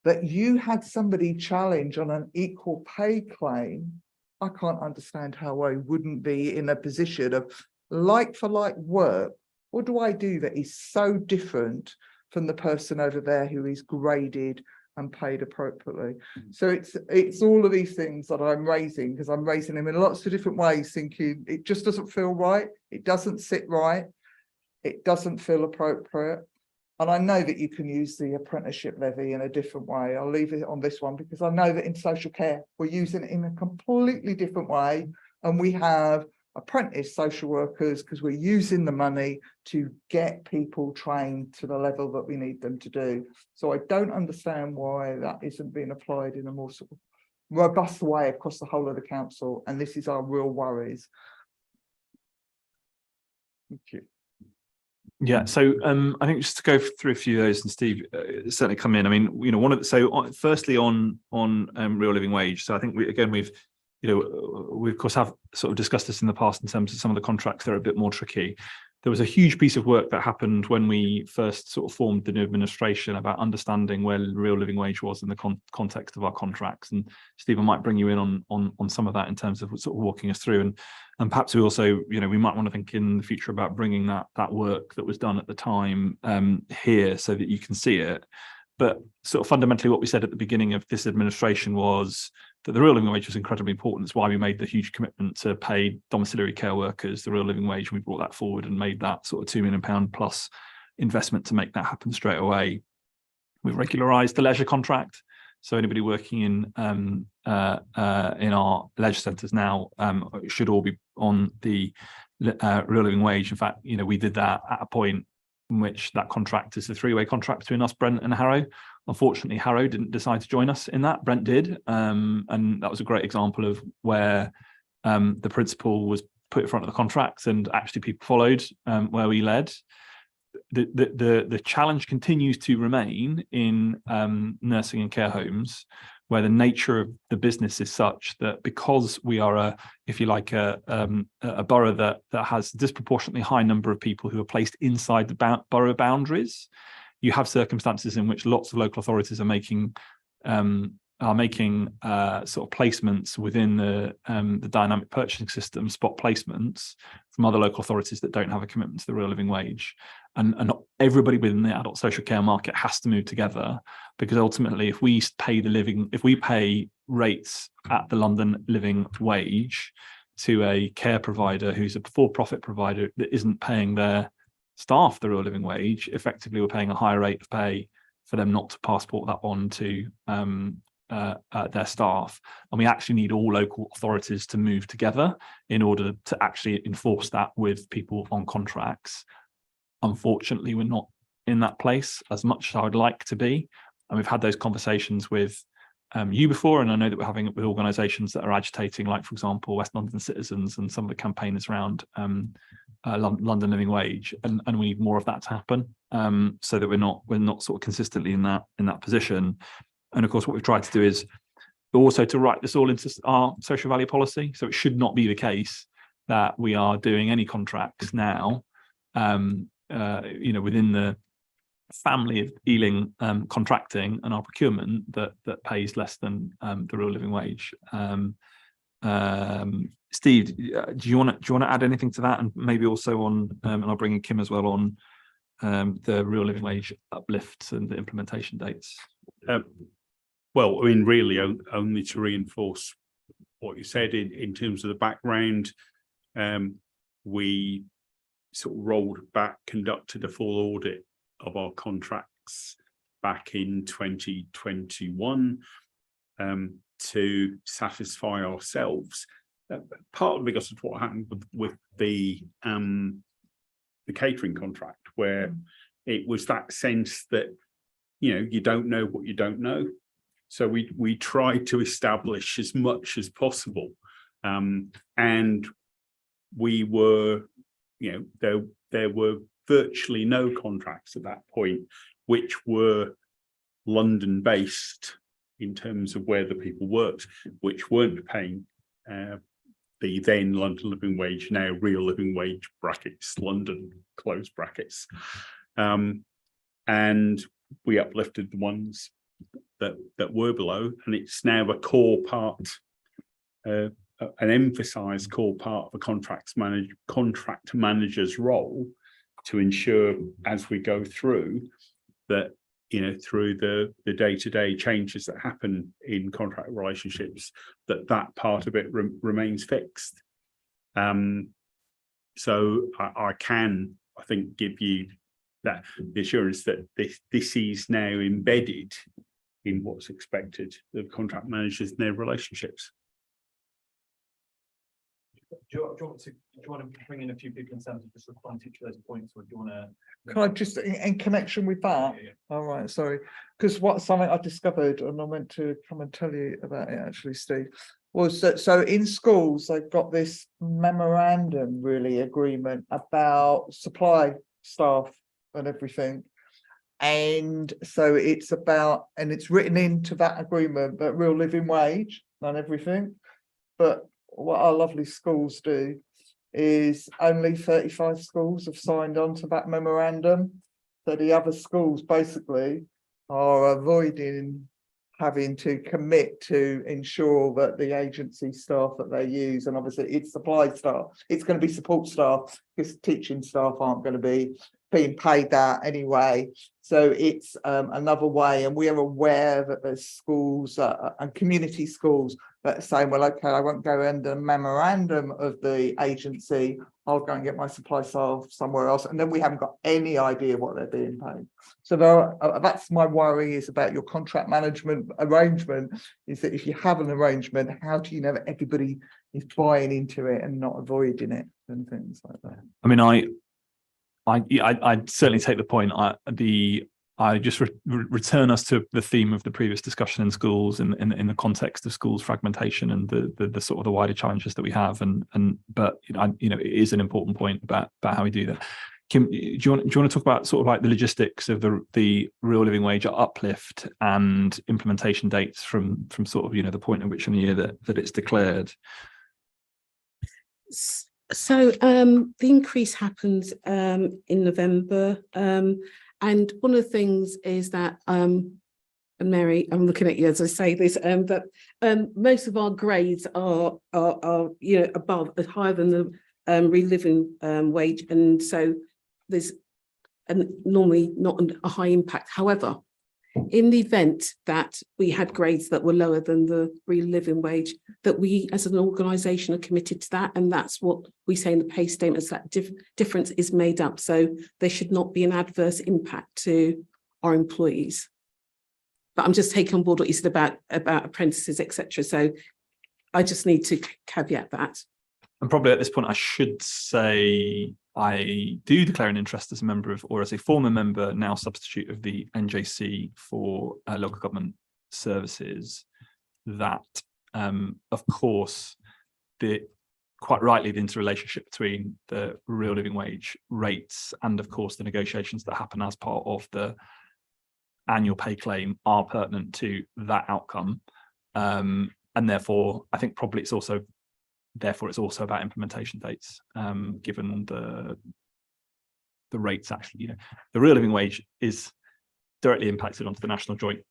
that you had somebody challenge on an equal pay claim. I can't understand how I wouldn't be in a position of like for like work. What do I do that is so different from the person over there who is graded and paid appropriately? So it's all of these things that I'm raising, because I'm raising them in lots of different ways, thinking it just doesn't feel right. It doesn't sit right. It doesn't feel appropriate. And I know that you can use the apprenticeship levy in a different way. I'll leave it on this one, because I know that in social care, we're using it in a completely different way. And we have apprentice social workers, because we're using the money to get people trained to the level that we need them to do. So I don't understand why that isn't being applied in a more sort of robust way across the whole of the council. And this is our real worries. Thank you. Yeah, so I think just to go through a few of those, and Steve certainly come in. I mean, you know, firstly on real living wage. So I think we of course have sort of discussed this in the past in terms of some of the contracts that are a bit more tricky. there was a huge piece of work that happened when we first sort of formed the new administration about understanding where real living wage was in the context of our contracts. And Stephen might bring you in on some of that in terms of sort of walking us through. And perhaps we also, you know, we might want to think in the future about bringing that work that was done at the time here so that you can see it. But sort of fundamentally what we said at the beginning of this administration was that the real living wage was incredibly important. It's why we made the huge commitment to pay domiciliary care workers the real living wage. We brought that forward and made that sort of £2 million plus investment to make that happen straight away. We've regularised the leisure contract. So anybody working in our leisure centres now should all be on the real living wage. In fact, you know, we did that at a point in which that contract is a three-way contract between us, Brent and Harrow. Unfortunately, Harrow didn't decide to join us in that. Brent did. And that was a great example of where the principle was put in front of the contract and actually people followed where we led. The challenge continues to remain in nursing and care homes, where the nature of the business is such that because we are if you like, a borough that has a disproportionately high number of people who are placed inside the borough boundaries, you have circumstances in which lots of local authorities are making sort of placements within the dynamic purchasing system, spot placements from other local authorities that don't have a commitment to the real living wage. And everybody within the adult social care market has to move together, because ultimately if we pay rates at the London living wage to a care provider who's a for-profit provider that isn't paying their staff the real living wage, effectively we're paying a higher rate of pay for them not to passport that on to their staff. And we actually need all local authorities to move together in order to actually enforce that with people on contracts. Unfortunately, we're not in that place as much as I would like to be. And we've had those conversations with you before, and I know that we're having it with organisations that are agitating, like, for example, West London Citizens and some of the campaigners around London living wage, and we need more of that to happen, so that we're not sort of consistently in that position. And of course, what we've tried to do is also to write this all into our social value policy. So it should not be the case that we are doing any contracts now, you know, within the family of Ealing contracting and our procurement that pays less than the real living wage. Steve, do you want to add anything to that, and maybe also on, and I'll bring in Kim as well, on the real living wage uplifts and the implementation dates? Well, I mean, really only to reinforce what you said in terms of the background. We sort of rolled back, conducted a full audit of our contracts back in 2021 to satisfy ourselves, partly because of what happened with the catering contract, where it was that sense that, you know, you don't know what you don't know. So we tried to establish as much as possible, and we were, you know, there were virtually no contracts at that point which were London based in terms of where the people worked, which weren't paying the then London living wage, now real living wage brackets, London close brackets, and we uplifted the ones that were below, and it's now a core part, an emphasised core part of a contract manager's role, to ensure as we go through that, you know, through the day-to-day changes that happen in contract relationships, that part of it remains fixed. So I can, I think, give you that the assurance that this is now embedded in what's expected of contract managers and their relationships. Do you want to bring in a few people in terms of just respond to each of those points, or do you want to? Can I just, in connection with that? Yeah. All right, sorry, because something I discovered, and I meant to come and tell you about it actually, Steve, was that so in schools they've got this memorandum really agreement about supply staff and everything. And so it's about, and it's written into that agreement, but real living wage and everything. But what our lovely schools do is only 35 schools have signed on to that memorandum. So the other schools basically are avoiding having to commit to ensure that the agency staff that they use, and obviously it's supply staff, it's going to be support staff, because teaching staff aren't going to be being paid that anyway. So it's another way, and we are aware that there's schools and community schools that are saying, well, okay, I won't go under the memorandum of the agency, I'll go and get my supply staff somewhere else, and then we haven't got any idea what they're being paid. So that's my worry, is about your contract management arrangement, is that if you have an arrangement, how do you know that everybody is buying into it and not avoiding it and things like that? I mean, I certainly take the point. I just return us to the theme of the previous discussion in schools, in the context of schools fragmentation and the sort of the wider challenges that we have. But it is an important point about how we do that. Kim, do you want to talk about sort of like the logistics of the real living wage uplift and implementation dates from sort of the point at which in the year that it's declared? So the increase happens in November, and one of the things is that and Mary, I'm looking at you as I say this, that most of our grades are above, higher than the real living wage, and so there's normally not a high impact. However, in the event that we had grades that were lower than the real living wage, that we as an organisation are committed to that, and that's what we say in the pay statements, that difference is made up. So there should not be an adverse impact to our employees. But I'm just taking on board what you said about apprentices, etc. So I just need to caveat that. And probably at this point, I should say I do declare an interest as a member of, or as a former member, now substitute of the NJC for local government services, that, of course, quite rightly, the interrelationship between the real living wage rates and, of course, the negotiations that happen as part of the annual pay claim are pertinent to that outcome. And therefore, I think probably it's also about implementation dates, given the rates actually, the real living wage is directly impacted onto the national joint,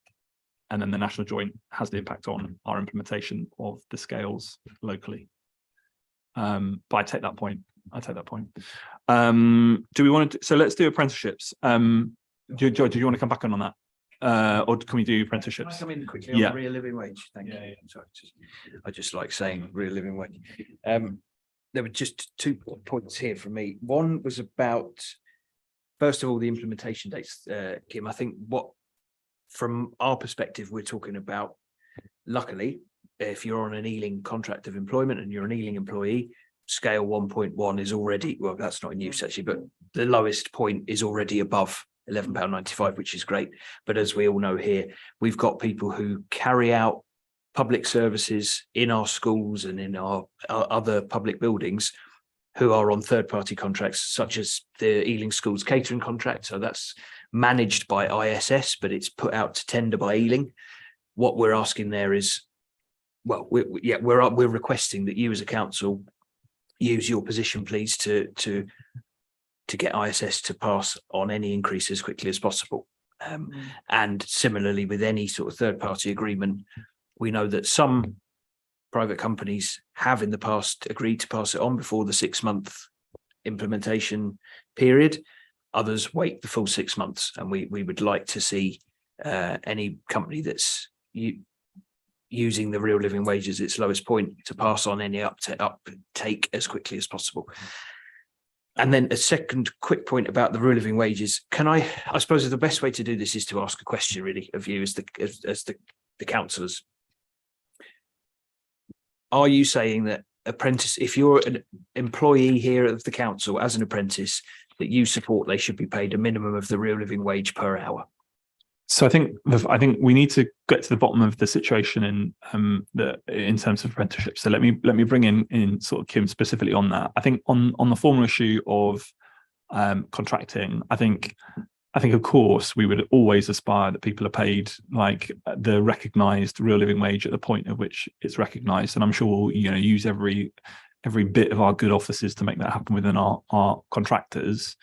and then the national joint has the impact on our implementation of the scales locally. But I take that point. Do we want to, so let's do apprenticeships. Joe, do you want to come back on that? Or can we do apprenticeships? Can I come in quickly on Yeah. the real living wage? Thank you. Yeah. Sorry, I just like saying real living wage. There were just 2 points here from me. One was about, first of all, the implementation dates, Kim. I think from our perspective, we're talking about, luckily, if you're on an Ealing contract of employment and you're an Ealing employee, scale 1.1 is already, well, that's not in use actually, but the lowest point is already above £11.95, which is great. But as we all know here, we've got people who carry out public services in our schools and in our other public buildings who are on third-party contracts, such as the Ealing Schools catering contract. So that's managed by ISS, but it's put out to tender by Ealing. What we're asking there is, well, we're requesting that you as a council use your position, please, to get ISS to pass on any increase as quickly as possible. And similarly, with any sort of third-party agreement, we know that some private companies have in the past agreed to pass it on before the 6-month implementation period. Others wait the full 6 months, and we would like to see any company that's using the real living wage as its lowest point to pass on any uptake as quickly as possible. And then a second quick point about the real living wages. I suppose the best way to do this is to ask a question really of you as the councillors. Are you saying that apprentice, if you're an employee here of the council as an apprentice, that you support they should be paid a minimum of the real living wage per hour? So I think we need to get to the bottom of the situation in terms of apprenticeships. So let me bring in sort of Kim specifically on that. I think on the formal issue of contracting, I think of course we would always aspire that people are paid like the recognised real living wage at the point at which it's recognised, and I'm sure we'll use every every bit of our good offices to make that happen within our contractors.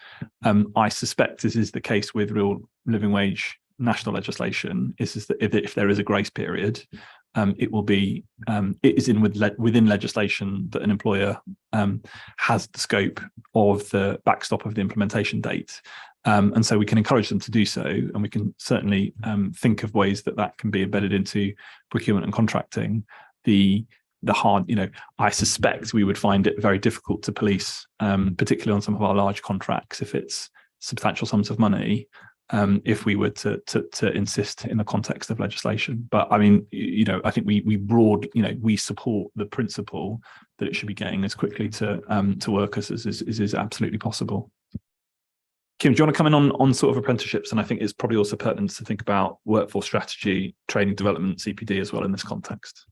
I suspect this is the case with real living wage national legislation, is that if there is a grace period, it will be it is within legislation that an employer has the scope of the backstop of the implementation date. And so we can encourage them to do so, and we can certainly think of ways that can be embedded into procurement and contracting. The hard, I suspect we would find it very difficult to police, particularly on some of our large contracts, if it's substantial sums of money, if we were to insist in the context of legislation. But I mean, I think we support the principle that it should be getting as quickly to workers as is absolutely possible. Kim, do you want to come in on sort of apprenticeships? And I think it's probably also pertinent to think about workforce strategy, training development, CPD as well in this context.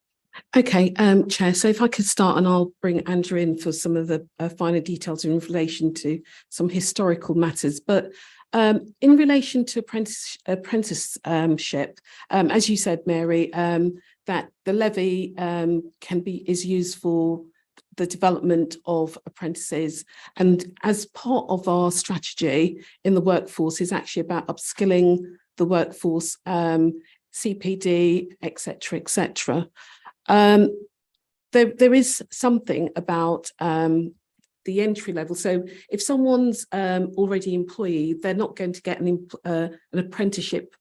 Okay, Chair, so if I could start, and I'll bring Andrew in for some of the finer details in relation to some historical matters. But in relation to apprenticeship, as you said, Mary, that the levy is used for the development of apprentices, and as part of our strategy in the workforce is actually about upskilling the workforce, CPD, etc., etc. There is something about the entry level. So if someone's already employee, they're not going to get an apprenticeship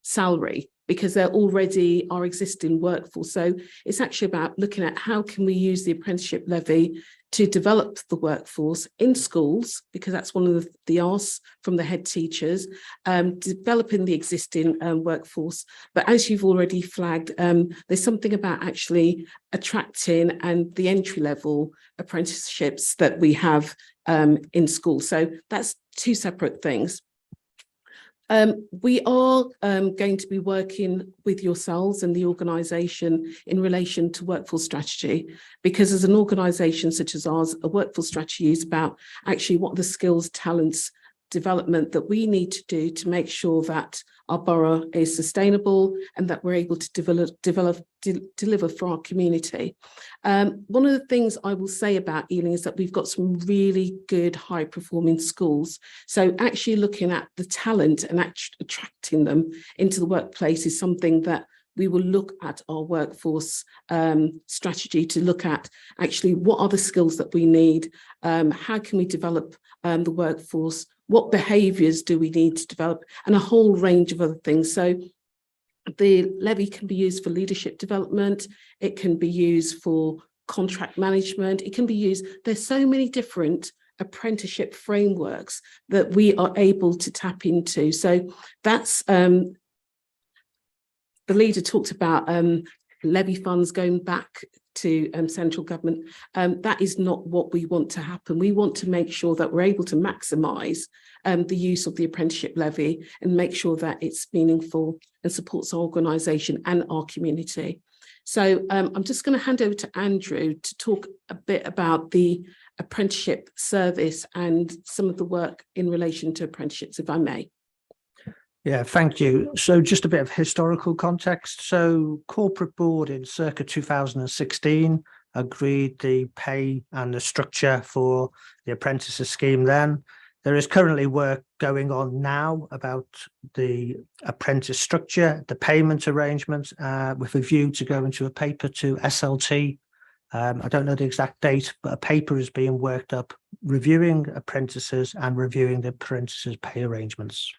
salary because they're already our existing workforce. So it's actually about looking at how can we use the apprenticeship levy to develop the workforce in schools, because that's one of the asks from the head teachers, developing the existing workforce. But as you've already flagged, there's something about actually attracting and the entry level apprenticeships that we have in school. So that's two separate things. We are going to be working with yourselves and the organisation in relation to workforce strategy, because as an organisation such as ours, a workforce strategy is about actually what are the skills, talents, development that we need to do to make sure that our borough is sustainable and that we're able to deliver for our community. One of the things I will say about Ealing is that we've got some really good high performing schools. So actually looking at the talent and attracting them into the workplace is something that we will look at our workforce strategy to look at actually what are the skills that we need, how can we develop the workforce, what behaviours do we need to develop, and a whole range of other things. So the levy can be used for leadership development, it can be used for contract management, it can be used, there's so many different apprenticeship frameworks that we are able to tap into. So that's the leader talked about levy funds going back to central government. That is not what we want to happen. We want to make sure that we're able to maximise the use of the apprenticeship levy and make sure that it's meaningful and supports our organisation and our community. So I'm just going to hand over to Andrew to talk a bit about the apprenticeship service and some of the work in relation to apprenticeships, if I may. Yeah, thank you. So just a bit of historical context. So corporate board in circa 2016 agreed the pay and the structure for the apprentices scheme then. There is currently work going on now about the apprentice structure, the payment arrangements, with a view to go into a paper to SLT. I don't know the exact date, but a paper is being worked up reviewing apprentices and reviewing the apprentices' pay arrangements.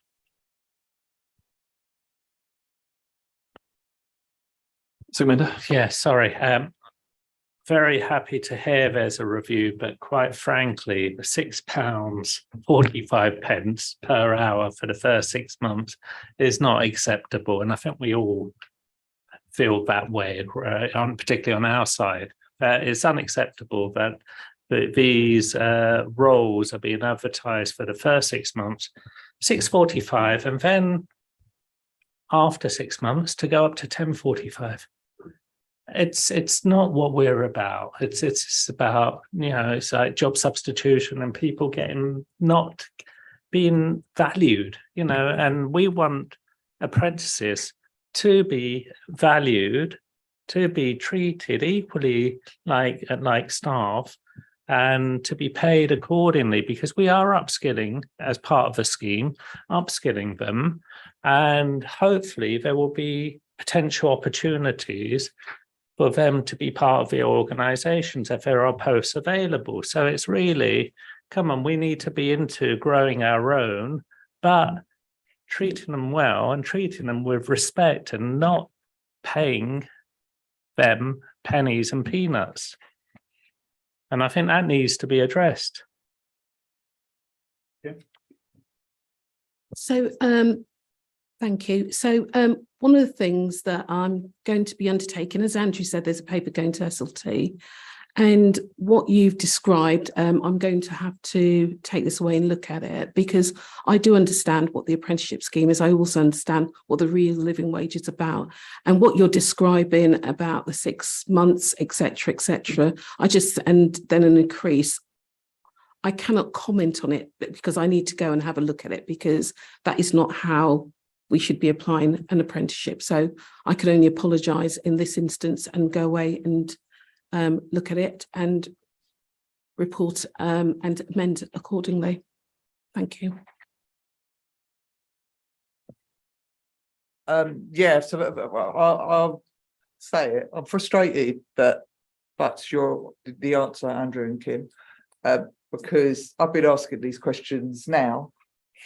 Sukhminder? Yeah, sorry. Very happy to hear there's a review, but quite frankly, the £6.45 per hour for the first 6 months is not acceptable. And I think we all feel that way, right? Particularly on our side. It's unacceptable that these roles are being advertised for the first 6 months, £6.45, and then after 6 months to go up to £10.45. It's not what we're about. It's about, it's like job substitution and people not being valued, and we want apprentices to be valued, to be treated equally like staff, and to be paid accordingly, because we are upskilling as part of the scheme, upskilling them, and hopefully there will be potential opportunities for them to be part of the organisations if there are posts available. So it's really, come on, we need to be into growing our own, but treating them well and treating them with respect and not paying them pennies and peanuts. And I think that needs to be addressed. So, thank you. So, one of the things that I'm going to be undertaking, as Andrew said, there's a paper going to SLT, and what you've described, I'm going to have to take this away and look at it, because I do understand what the apprenticeship scheme is. I also understand what the real living wage is about, and what you're describing about the 6 months, etc., etc. And then an increase. I cannot comment on it because I need to go and have a look at it, because that is not how we should be applying an apprenticeship. So I can only apologise in this instance and go away and look at it and report and amend accordingly. Thank you. Yeah, so I'll say it. I'm frustrated that that's the answer, Andrew and Kim, because I've been asking these questions now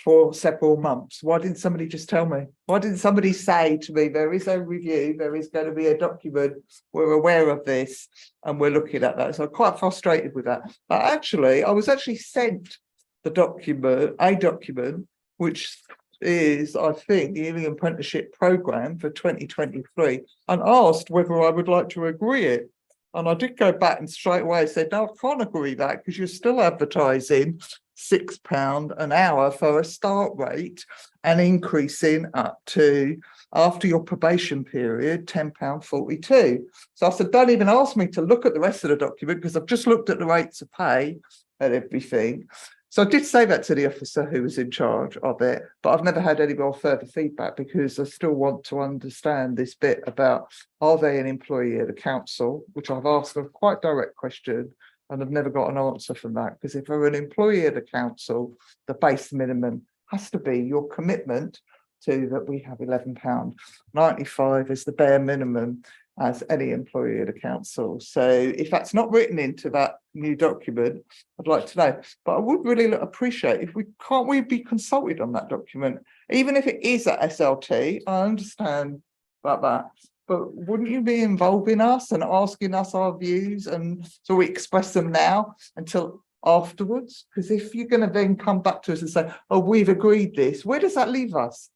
for several months. Why didn't somebody just tell me? Why didn't somebody say to me, there is a review, there is going to be a document, we're aware of this, and we're looking at that. So I'm quite frustrated with that. But actually, I was actually sent a document, which is, I think, the Ealing Apprenticeship Programme for 2023, and asked whether I would like to agree it. And I did go back and straight away said, no, I can't agree that, because you're still advertising £6 an hour for a start rate and increasing up to, after your probation period, £10.42. So I said, don't even ask me to look at the rest of the document, because I've just looked at the rates of pay and everything. So I did say that to the officer who was in charge of it, but I've never had any more further feedback, because I still want to understand this bit about, are they an employee of the council, which I've asked a quite direct question, and I've never got an answer from that, because if they're an employee of the council, the base minimum has to be your commitment to that we have £11.95 as the bare minimum as any employee of the council. So if that's not written into that new document, I'd like to know. But I would really appreciate if we be consulted on that document, even if it is at SLT. I understand about that, but wouldn't you be involving us and asking us our views, and so we express them now until afterwards? Because if you're going to then come back to us and say, oh, we've agreed this, where does that leave us?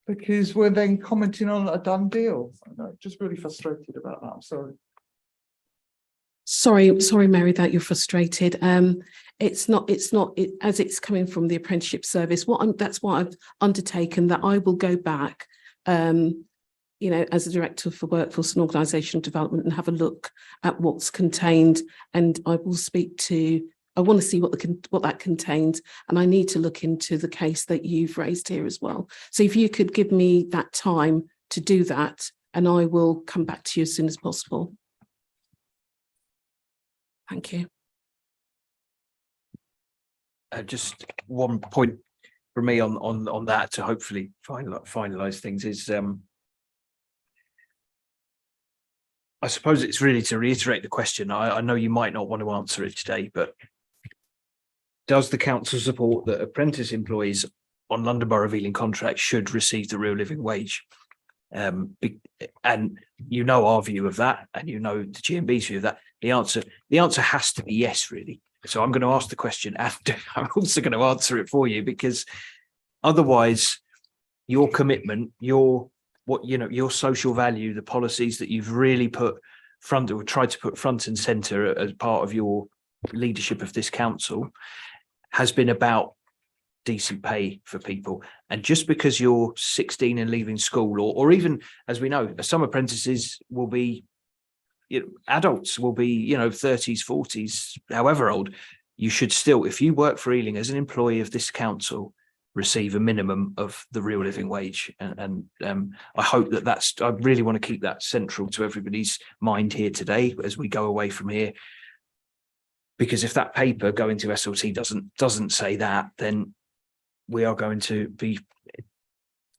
Because we're then commenting on a done deal. I'm just really frustrated about that. I'm sorry. Sorry, Mary, that you're frustrated. It's not as it's coming from the apprenticeship service. That's what I've undertaken, that I will go back, as a director for workforce and organisational development, and have a look at what's contained, and I will I want to see what that contains, and I need to look into the case that you've raised here as well. So if you could give me that time to do that, and I will come back to you as soon as possible. Thank you. Just one point for me on that to hopefully finalise things is, I suppose it's really to reiterate the question. I know you might not want to answer it today, but does the council support that apprentice employees on London Borough of Ealing contracts should receive the real living wage? And our view of that, and the GMB's view of that. The answer has to be yes, really. So I'm going to ask the question after. I'm also going to answer it for you, because otherwise, your commitment, your social value, the policies that you've really tried to put front and centre as part of your leadership of this council, has been about decent pay for people. And just because you're 16 and leaving school, or even, as we know, some apprentices will be, adults will be, 30s, 40s, however old, you should still, if you work for Ealing as an employee of this council, receive a minimum of the real living wage. And I hope I really want to keep that central to everybody's mind here today as we go away from here. Because if that paper going to SLT doesn't say that, then we are going to be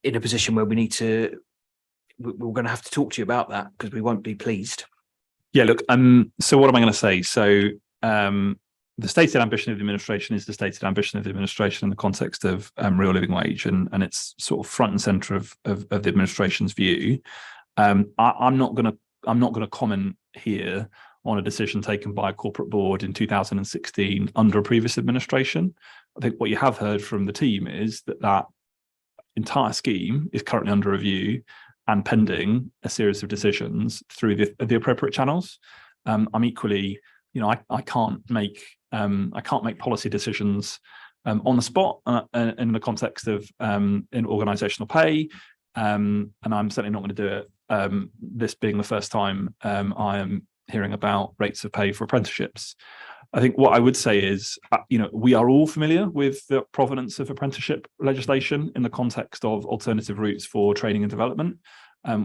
in a position where we're going to have to talk to you about that, because we won't be pleased. Yeah, look, so what am I going to say? So the stated ambition of the administration is the stated ambition of the administration in the context of real living wage, and it's sort of front and centre of the administration's view. I'm not going to comment here on a decision taken by a corporate board in 2016 under a previous administration. I think what you have heard from the team is that entire scheme is currently under review and pending a series of decisions through the appropriate channels. I'm equally, I can't make policy decisions on the spot in the context of in organisational pay, and I'm certainly not going to do it. This being the first time I am hearing about rates of pay for apprenticeships. I think what I would say is, we are all familiar with the provenance of apprenticeship legislation in the context of alternative routes for training and development.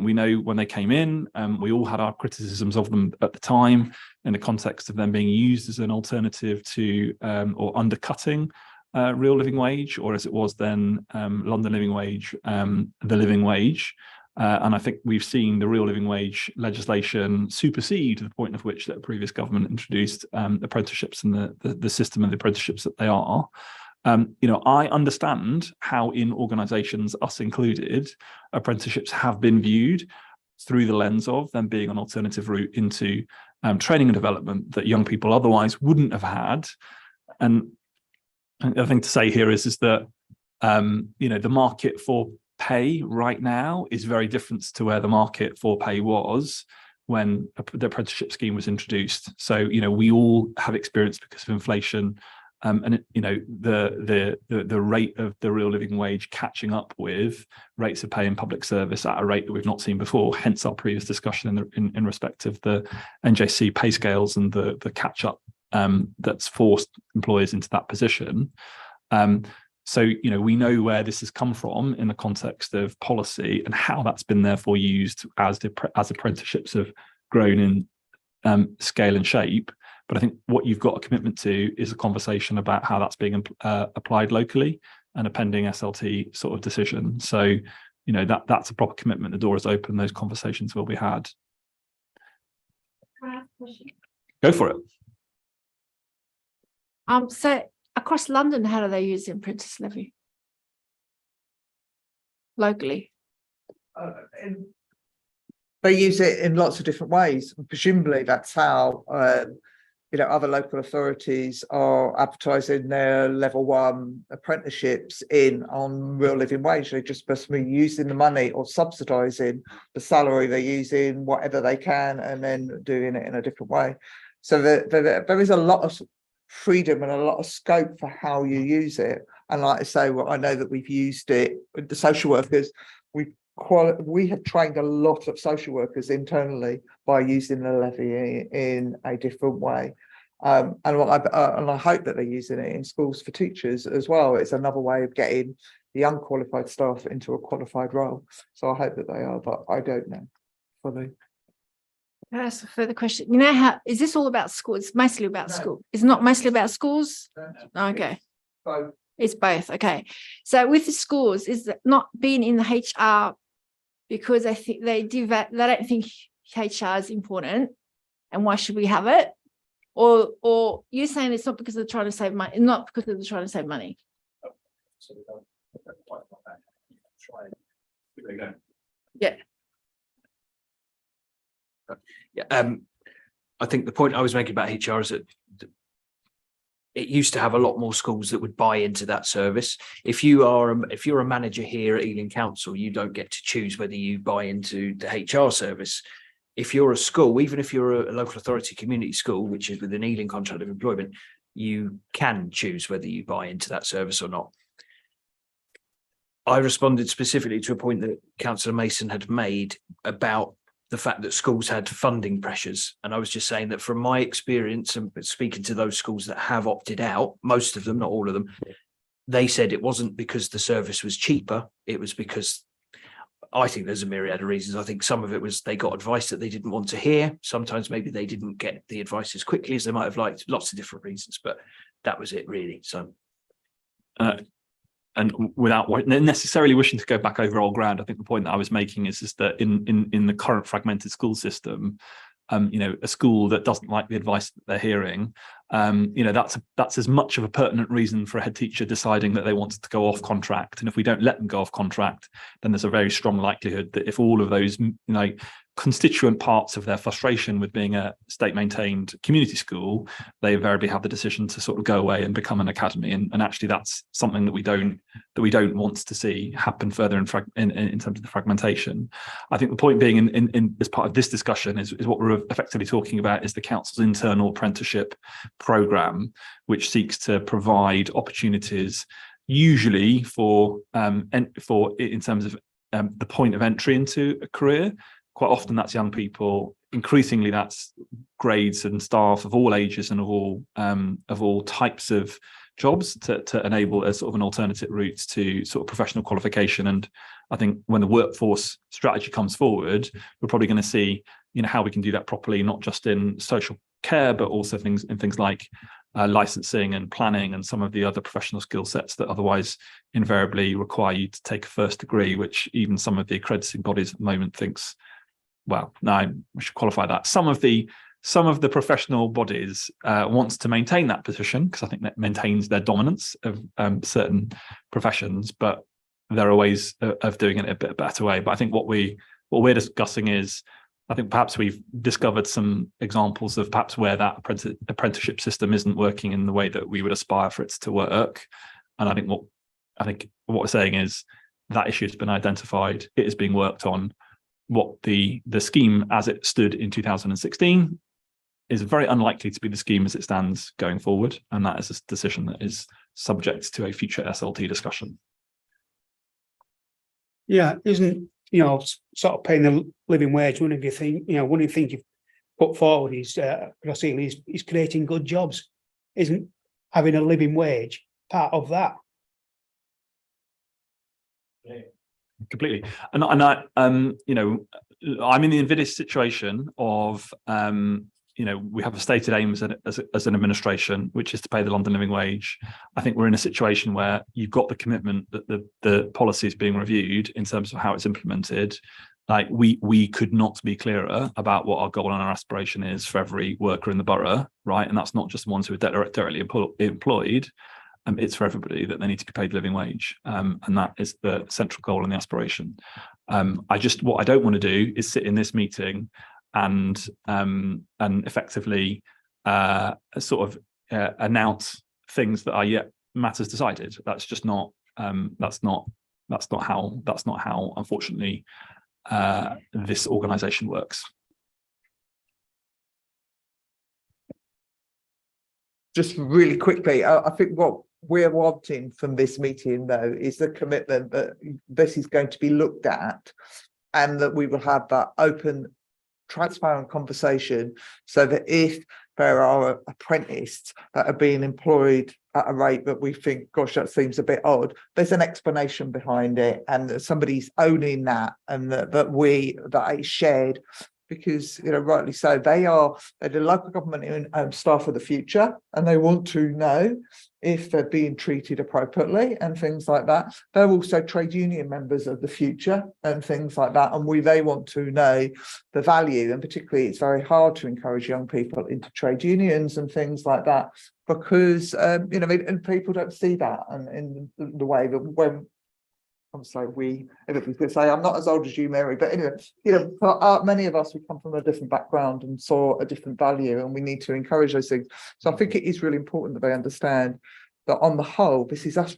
We know when they came in, we all had our criticisms of them at the time in the context of them being used as an alternative to or undercutting real living wage, or as it was then, London Living Wage, the living wage. And I think we've seen the real living wage legislation supersede the point of which the previous government introduced apprenticeships and the system of the apprenticeships that they are. I understand how in organisations, us included, apprenticeships have been viewed through the lens of them being an alternative route into training and development that young people otherwise wouldn't have had. And the other thing to say here is that the market for pay right now is very different to where the market for pay was when the apprenticeship scheme was introduced. So we all have experience because of inflation, and the rate of the real living wage catching up with rates of pay in public service at a rate that we've not seen before. Hence our previous discussion in respect of the NJC pay scales and the catch up that's forced employers into that position. So, we know where this has come from in the context of policy and how that's been therefore used as apprenticeships have grown in scale and shape. But I think what you've got a commitment to is a conversation about how that's being applied locally and a pending SLT sort of decision. So, that's a proper commitment. The door is open. Those conversations will be had. Can I ask a question? Go for it. So across London, how do they use the apprentice levy? Locally? They use it in lots of different ways. Presumably that's how other local authorities are advertising their level 1 apprenticeships on real living wage. They're just possibly using the money or subsidising the salary they're using, whatever they can, and then doing it in a different way. So there is a lot of freedom and a lot of scope for how you use it. And like I say, I know that we've used it with the social workers. We have trained a lot of social workers internally by using the levy in a different way. And I hope that they're using it in schools for teachers as well. It's another way of getting the unqualified staff into a qualified role. So I hope that they are, but I don't know fully. Can I ask a further question? How is this all about school? It's mostly about school. It's not mostly about schools? Okay. So it's both. Okay. So with the schools, is that not being in the HR because I think they don't think HR is important, and why should we have it? Or you're saying it's not because they're trying to save money, not because they're trying to save money. Yeah. Yeah, I think the point I was making about HR is that it used to have a lot more schools that would buy into that service. If you're a manager here at Ealing Council, you don't get to choose whether you buy into the HR service. If you're a school, even if you're a local authority community school, which is with an Ealing contract of employment, you can choose whether you buy into that service or not. I responded specifically to a point that Councillor Mason had made about the fact that schools had funding pressures. And I was just saying that from my experience and speaking to those schools that have opted out, most of them, not all of them, they said it wasn't because the service was cheaper. It was because I think there's a myriad of reasons. I think some of it was they got advice that they didn't want to hear. Sometimes maybe they didn't get the advice as quickly as they might have liked. Lots of different reasons, but that was it really. So. And without necessarily wishing to go back over old ground, I think the point that I was making is that in the current fragmented school system, a school that doesn't like the advice that they're hearing, that's as much of a pertinent reason for a head teacher deciding that they wanted to go off contract. And if we don't let them go off contract, then there's a very strong likelihood that if all of those constituent parts of their frustration with being a state maintained community school, they invariably have the decision to sort of go away and become an academy. And actually that's something that we don't want to see happen further in terms of the fragmentation. I think the point being in as part of this discussion is what we're effectively talking about is the council's internal apprenticeship programme, which seeks to provide opportunities usually for in terms of the point of entry into a career. Quite often that's young people. Increasingly, that's grades and staff of all ages and of all types of jobs to enable a sort of an alternative route to sort of professional qualification. And I think when the workforce strategy comes forward, we're probably going to see, how we can do that properly, not just in social care, but also things like licensing and planning and some of the other professional skill sets that otherwise invariably require you to take a first degree, which even some of the accrediting bodies at the moment thinks. Well, no, we should qualify that. Some of the professional bodies wants to maintain that position because I think that maintains their dominance of certain professions, but there are ways of doing it a bit better way. But I think what we're discussing is, I think perhaps we've discovered some examples of perhaps where that apprenticeship system isn't working in the way that we would aspire for it to work. And I think what we're saying is that issue has been identified. It is being worked on. What the scheme as it stood in 2016 is very unlikely to be the scheme as it stands going forward. And that is a decision that is subject to a future SLT discussion. Yeah, isn't, sort of paying the living wage, one of the things you've put forward is, is creating good jobs. Isn't having a living wage part of that? Completely. And I, I'm in the invidious situation of, we have a stated aim as an administration, which is to pay the London living wage. I think we're in a situation where you've got the commitment that the policy is being reviewed in terms of how it's implemented. Like we could not be clearer about what our goal and our aspiration is for every worker in the borough, right? And that's not just the ones who are directly employed. It's for everybody that they need to be paid living wage, and that is the central goal and the aspiration. What I don't want to do is sit in this meeting and effectively announce things that are yet matters decided. That's just not that's not how unfortunately this organisation works. Just really quickly, I think what we're wanting from this meeting, though, is the commitment that this is going to be looked at and that we will have that open, transparent conversation so that if there are apprentices that are being employed at a rate that we think, gosh, that seems a bit odd, there's an explanation behind it and that somebody's owning that and that it's shared. Because, rightly so, they're the local government staff of the future and they want to know if they're being treated appropriately and things like that. They're also trade union members of the future and things like that. And they want to know the value. And particularly, it's very hard to encourage young people into trade unions and things like that because, and people don't see that and in the way that when, I'm sorry, everybody's going to say I'm not as old as you, Mary, but anyway, for many of us, we come from a different background and saw a different value, and we need to encourage those things. So I think it is really important that they understand that on the whole, this is us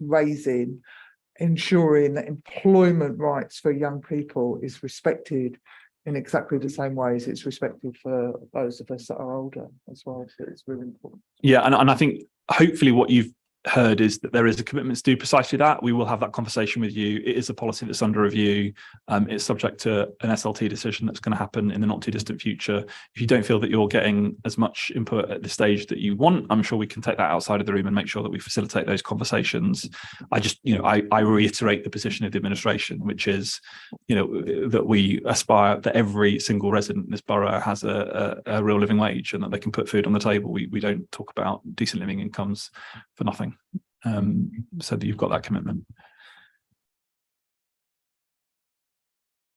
ensuring that employment rights for young people is respected in exactly the same way as it's respected for those of us that are older as well. So it's really important. Yeah, and I think hopefully what you've heard is that there is a commitment to do precisely that. We will have that conversation with you. It is a policy that's under review. It's subject to an SLT decision that's going to happen in the not too distant future. If you don't feel that you're getting as much input at this stage that you want, I'm sure we can take that outside of the room and make sure that we facilitate those conversations. I just, I reiterate the position of the administration, which is, that we aspire that every single resident in this borough has a real living wage and that they can put food on the table. We don't talk about decent living incomes for nothing. So that you've got that commitment.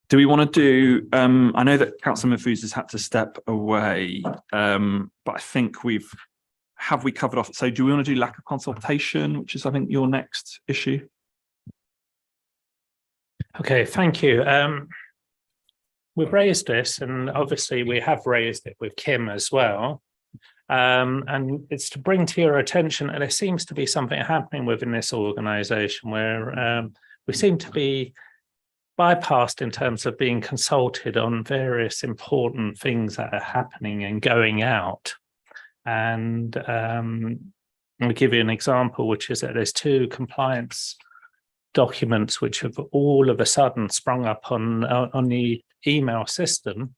Do we want to do, I know that Councillor Mahfouz has had to step away, but I think have we covered off? So do we want to do lack of consultation, which is, I think, your next issue? Okay, thank you. We've raised this, and obviously we have raised it with Kim as well. And it's to bring to your attention that there seems to be something happening within this organisation where we seem to be bypassed in terms of being consulted on various important things that are happening and going out. And I'll give you an example, which is that there's 2 compliance documents which have all of a sudden sprung up on the email system.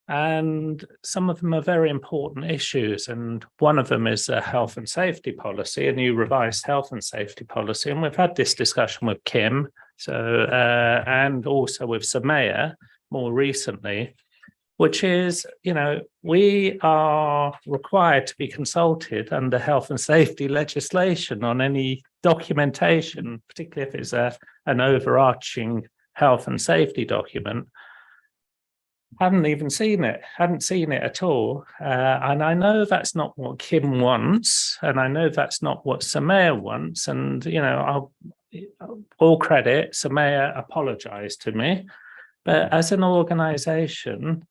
And some of them are very important issues. And one of them is a health and safety policy, a new revised health and safety policy. And we've had this discussion with Kim, and also with Samaya more recently, which is, we are required to be consulted under health and safety legislation on any documentation, particularly if it's an overarching health and safety document. Hadn't seen it at all. And I know that's not what Kim wants, and I know that's not what Samaya wants. And, all credit, Samaya apologized to me. But as an organization,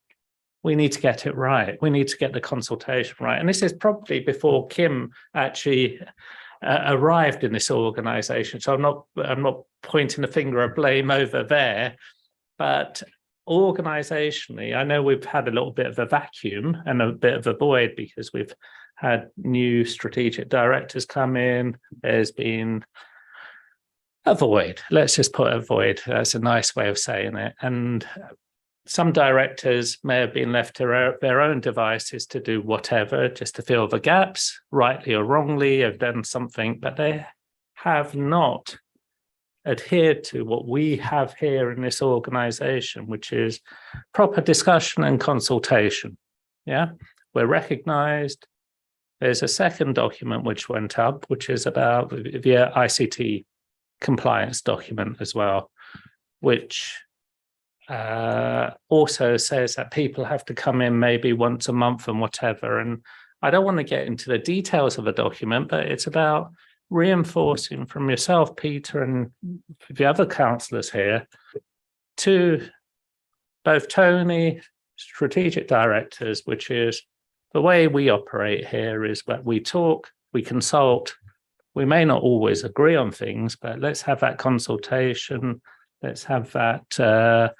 we need to get it right. We need to get the consultation right. And this is probably before Kim actually arrived in this organization. So I'm not pointing the finger of blame over there, but organizationally, I know we've had a little bit of a vacuum and a bit of a void because we've had new strategic directors come in. There's been a void. Let's just put a void. That's a nice way of saying it. And some directors may have been left to their own devices to do whatever, just to fill the gaps, rightly or wrongly, have done something, but they have not adhered to what we have here in this organization, which is proper discussion and consultation. Yeah, we're recognized. There's a second document which went up, which is about the ICT compliance document as well, which also says that people have to come in maybe once a month and whatever. And I don't want to get into the details of the document, but it's about reinforcing from yourself, Peter, and the other councillors here, to both Tony, strategic directors, which is the way we operate here is that we talk, we consult, we may not always agree on things, but let's have that consultation, let's have that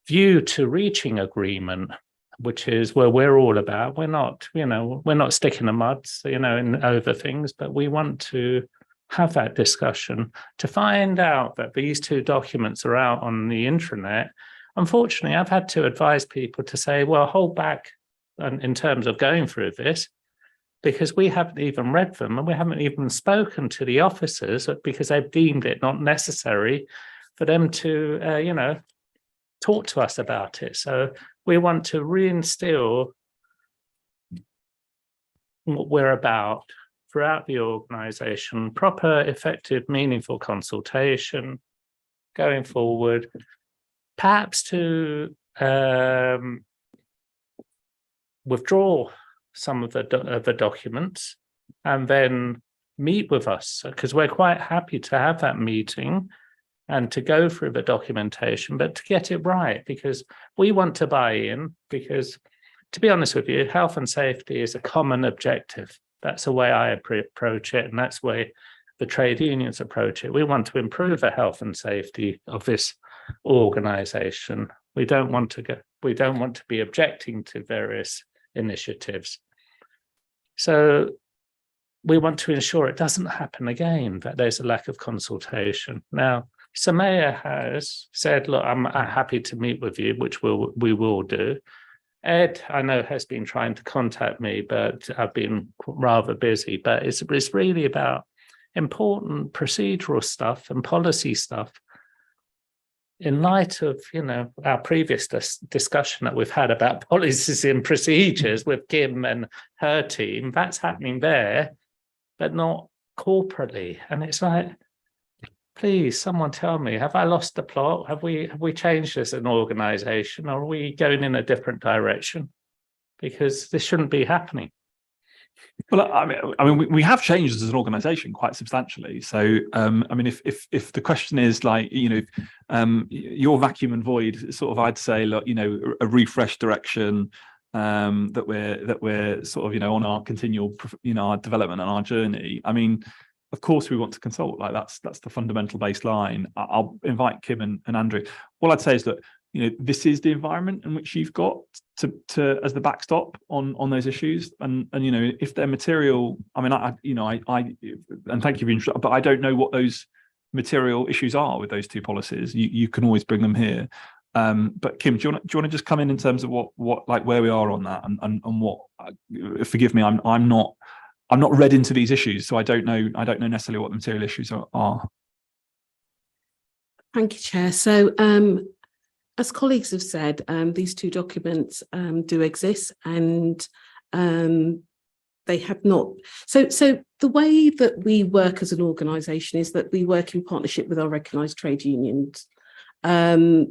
view to reaching agreement, which is where we're all about. We're not sticking the mud, over things, but we want to have that discussion to find out that these 2 documents are out on the intranet. Unfortunately, I've had to advise people to say, well, hold back in terms of going through this, because we haven't even read them and we haven't even spoken to the officers because they've deemed it not necessary for them to, talk to us about it. So we want to reinstill what we're about throughout the organisation, proper, effective, meaningful consultation going forward, perhaps to withdraw some of the documents and then meet with us, because we're quite happy to have that meeting and to go through the documentation, but to get it right, because we want to buy in, because to be honest with you, health and safety is a common objective. That's the way I approach it, and that's the way the trade unions approach it. We want to improve the health and safety of this organisation. We don't want to be objecting to various initiatives. So we want to ensure it doesn't happen again, that there's a lack of consultation. Now, Samaya has said, look, I'm happy to meet with you, which we will do. Ed, I know, has been trying to contact me, but I've been rather busy. But it's really about important procedural stuff and policy stuff. In light of, our previous discussion that we've had about policies and procedures with Kim and her team, that's happening there, but not corporately. And it's like, please, someone tell me, have I lost the plot? Have we changed as an organization, or are we going in a different direction? Because this shouldn't be happening. Well, I mean, we have changed as an organisation quite substantially. So, I mean, if the question is like, your vacuum and void, sort of, I'd say, look, a refresh direction, that we're sort of, on our continual, our development and our journey. I mean, of course, we want to consult. Like that's the fundamental baseline. I'll invite Kim and Andrew. All I'd say is that this is the environment in which you've got to as the backstop on those issues. And if they're material, I mean, I and thank you for introducing, but I don't know what those material issues are with those two policies. You can always bring them here. But Kim, do you want to just come in terms of what like where we are on that and what? Forgive me, I'm not read into these issues, so I don't know necessarily what the material issues are. Thank you, Chair. So, as colleagues have said, these two documents do exist, and they have not. So the way that we work as an organisation is that we work in partnership with our recognised trade unions. And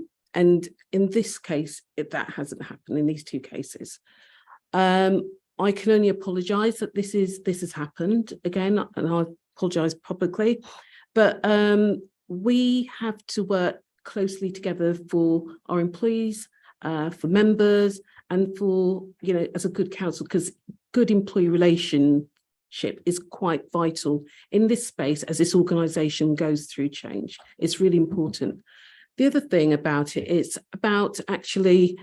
in this case, that hasn't happened in these two cases. I can only apologise that this has happened again, and I apologise publicly. But we have to work closely together for our employees, for members, and for as a good council, because good employee relationship is quite vital in this space as this organisation goes through change. It's really important. The other thing about it is about actually,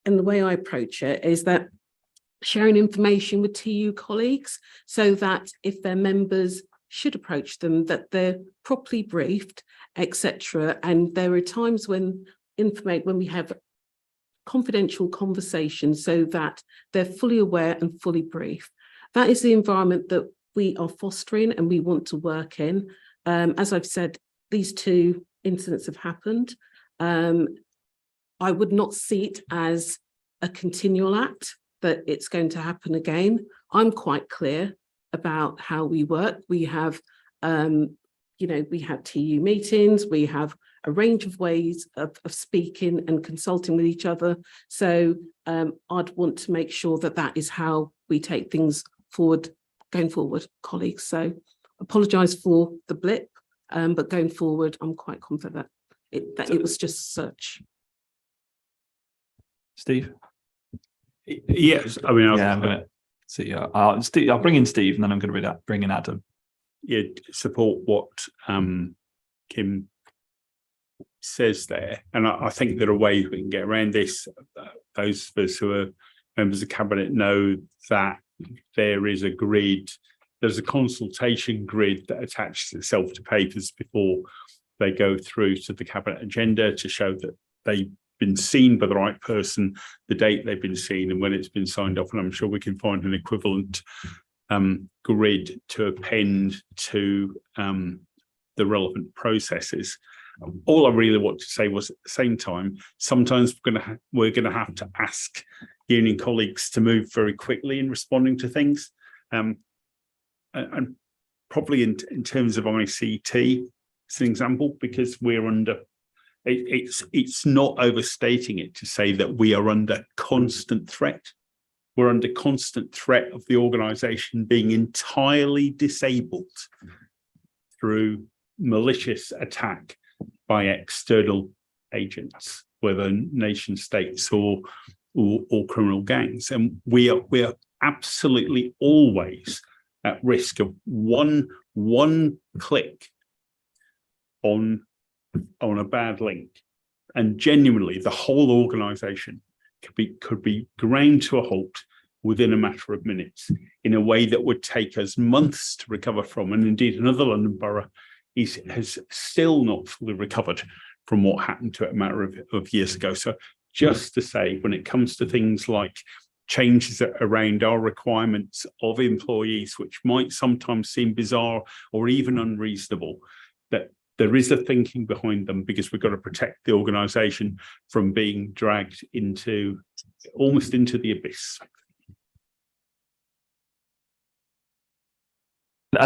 and the way I approach it is that sharing information with TU colleagues so that if their members should approach them, that they're properly briefed, etc. And there are times when we have confidential conversations so that they're fully aware and fully briefed. That is the environment that we are fostering and we want to work in. As I've said, these two incidents have happened. I would not see it as a continual act, that it's going to happen again. I'm quite clear about how we work. We have, we have TU meetings, we have a range of ways of speaking and consulting with each other. So I'd want to make sure that that is how we take things forward, going forward, colleagues. So apologise for the blip, but going forward, I'm quite confident that it was just such. Steve? Yes, I mean, I'm going to see. I'll bring in Steve, and then I'm going to bring in Adam. Yeah, support what Kim says there, and I think there are ways we can get around this. Those of us who are members of cabinet know that there is a grid. There's a consultation grid that attaches itself to papers before they go through to the cabinet agenda to show that they've been seen by the right person, the date they've been seen, and when it's been signed off. And I'm sure we can find an equivalent grid to append to the relevant processes. All I really want to say was, at the same time, sometimes we're going to have to ask union colleagues to move very quickly in responding to things, and probably in terms of ICT, it's an example, because we're under. It's not overstating it to say that we are under constant threat. We're under constant threat of the organisation being entirely disabled through malicious attack by external agents, whether nation states or criminal gangs. And we are absolutely always at risk of one click on a bad link, and genuinely the whole organisation could be ground to a halt within a matter of minutes in a way that would take us months to recover from. And indeed, another London borough has still not fully recovered from what happened to it a matter of years ago. So just to say, when it comes to things like changes around our requirements of employees, which might sometimes seem bizarre or even unreasonable, that there is a thinking behind them, because we've got to protect the organisation from being dragged into almost into the abyss.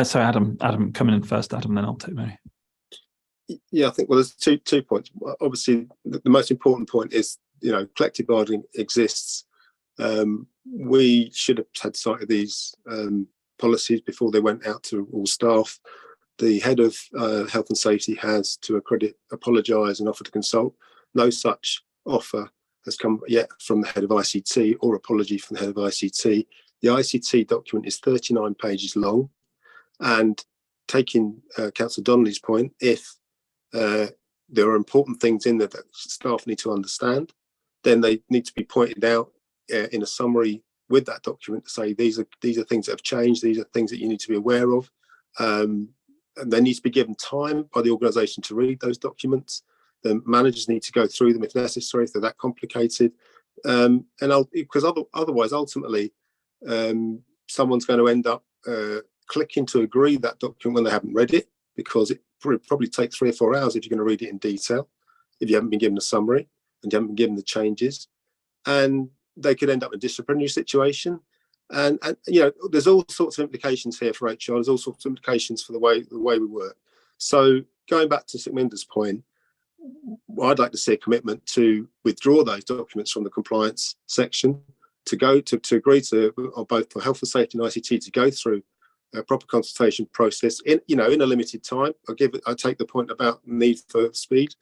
So Adam, coming in first, Adam, then I'll take Mary. Yeah, I think, well, there's two points. Obviously, the most important point is, collective bargaining exists. We should have had sight of these policies before they went out to all staff. The head of health and safety has, to her credit, apologised and offered to consult. No such offer has come yet from the head of ICT or apology from the head of ICT. The ICT document is 39 pages long, and taking Councillor Donnelly's point, if there are important things in there that staff need to understand, then they need to be pointed out in a summary with that document to say these are things that have changed, these are things that you need to be aware of. And they need to be given time by the organisation to read those documents. The managers need to go through them if necessary, if they're that complicated. Because otherwise, ultimately, someone's going to end up clicking to agree that document when they haven't read it, because it probably takes 3 or 4 hours if you're going to read it in detail, if you haven't been given a summary and you haven't been given the changes. And they could end up in a disciplinary situation. And there's all sorts of implications here for HR. There's all sorts of implications for the way we work. So going back to Sukminder's point, I'd like to see a commitment to withdraw those documents from the compliance section, to agree to, or both for health and safety and ICT, to go through a proper consultation process in a limited time. I take the point about need for speed,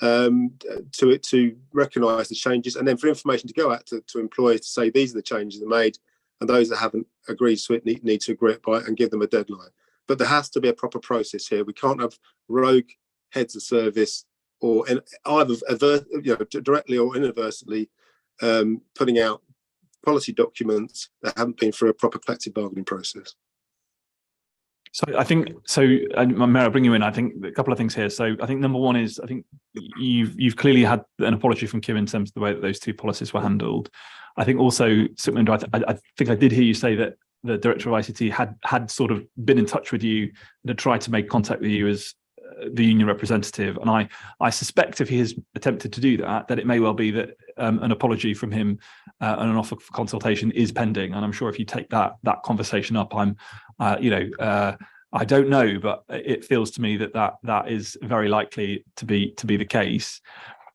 to recognise the changes, and then for information to go out to employers to say these are the changes that are made, and those that haven't agreed to it need to agree it by, and give them a deadline. But there has to be a proper process here. We can't have rogue heads of service, or either directly or inadvertently putting out policy documents that haven't been through a proper collective bargaining process. So I think, Mary, I'll bring you in. I think a couple of things here. So I think number one is, I think you've clearly had an apology from Kim in terms of the way that those two policies were handled. I think also, Sukminder, I think I did hear you say that the director of ICT had sort of been in touch with you and had tried to make contact with you as the union representative. And I suspect if he has attempted to do that it may well be that an apology from him and an offer for consultation is pending. And I'm sure if you take that conversation up, I don't know, but it feels to me that is very likely to be the case.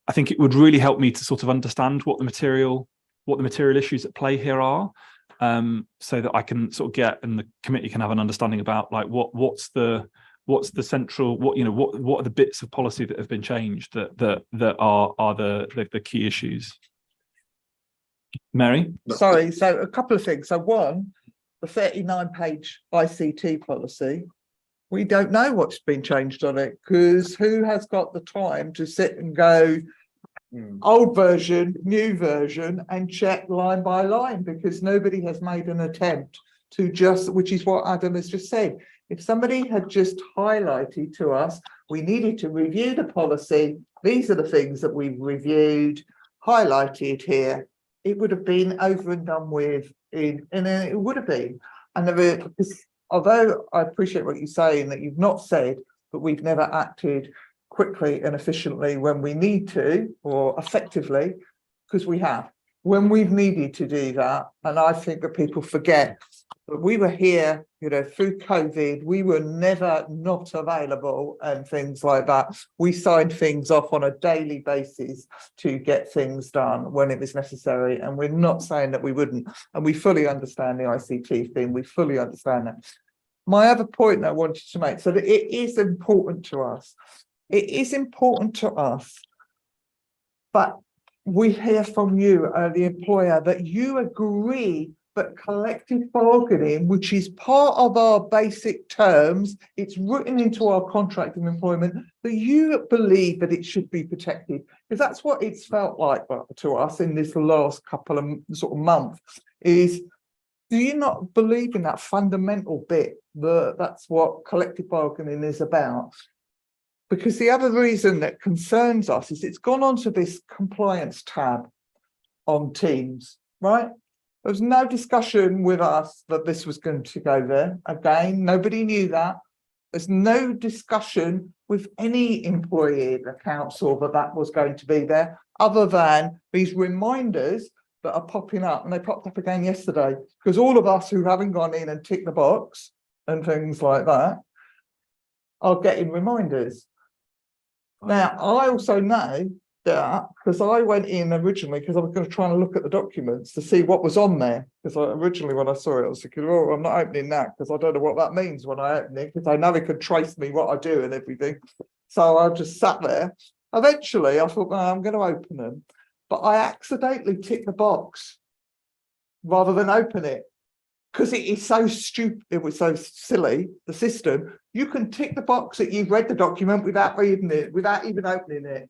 I think it would really help me to sort of understand what the material issues at play here are, so that I can sort of get, and the committee can have an understanding about like what's the central, what are the bits of policy that have been changed that are the key issues. Mary? Sorry, so a couple of things. So one, the 39-page ICT policy, we don't know what's been changed on it, because who has got the time to sit and go old version, new version, and check line by line, because nobody has made an attempt to which is what Adam has just said. If somebody had just highlighted to us, we needed to review the policy, these are the things that we've reviewed, highlighted here, it would have been over and done with, and it would have been. And although I appreciate what you're saying, that you've not said, but we've never acted quickly and efficiently when we need to, or effectively, because we have. When we've needed to do that, and I think that people forget that we were here, through COVID, we were never not available and things like that. We signed things off on a daily basis to get things done when it was necessary. And we're not saying that we wouldn't. And we fully understand the ICT thing. We fully understand that. My other point that I wanted to make, so that it is important to us. It is important to us, but we hear from you, the employer, that you agree that collective bargaining, which is part of our basic terms, it's written into our contract of employment, that you believe that it should be protected. Because that's what it's felt like to us in this last couple of sort of months, is do you not believe in that fundamental bit that that's what collective bargaining is about? Because the other reason that concerns us is it's gone onto this compliance tab on Teams, right? There was no discussion with us that this was going to go there. Again, nobody knew that. There's no discussion with any employee at the council that that was going to be there, other than these reminders that are popping up, and they popped up again yesterday, because all of us who haven't gone in and ticked the box and things like that are getting reminders. Now, I also know that because I went in originally because I was going to try and look at the documents to see what was on there. Because originally when I saw it, I was thinking, oh, I'm not opening that because I don't know what that means when I open it, because I know it could trace me what I do and everything. So I just sat there. Eventually, I thought, well, I'm going to open them. But I accidentally ticked the box rather than open it. Because it is so stupid, it was so silly, the system, you can tick the box that you've read the document without reading it, without even opening it.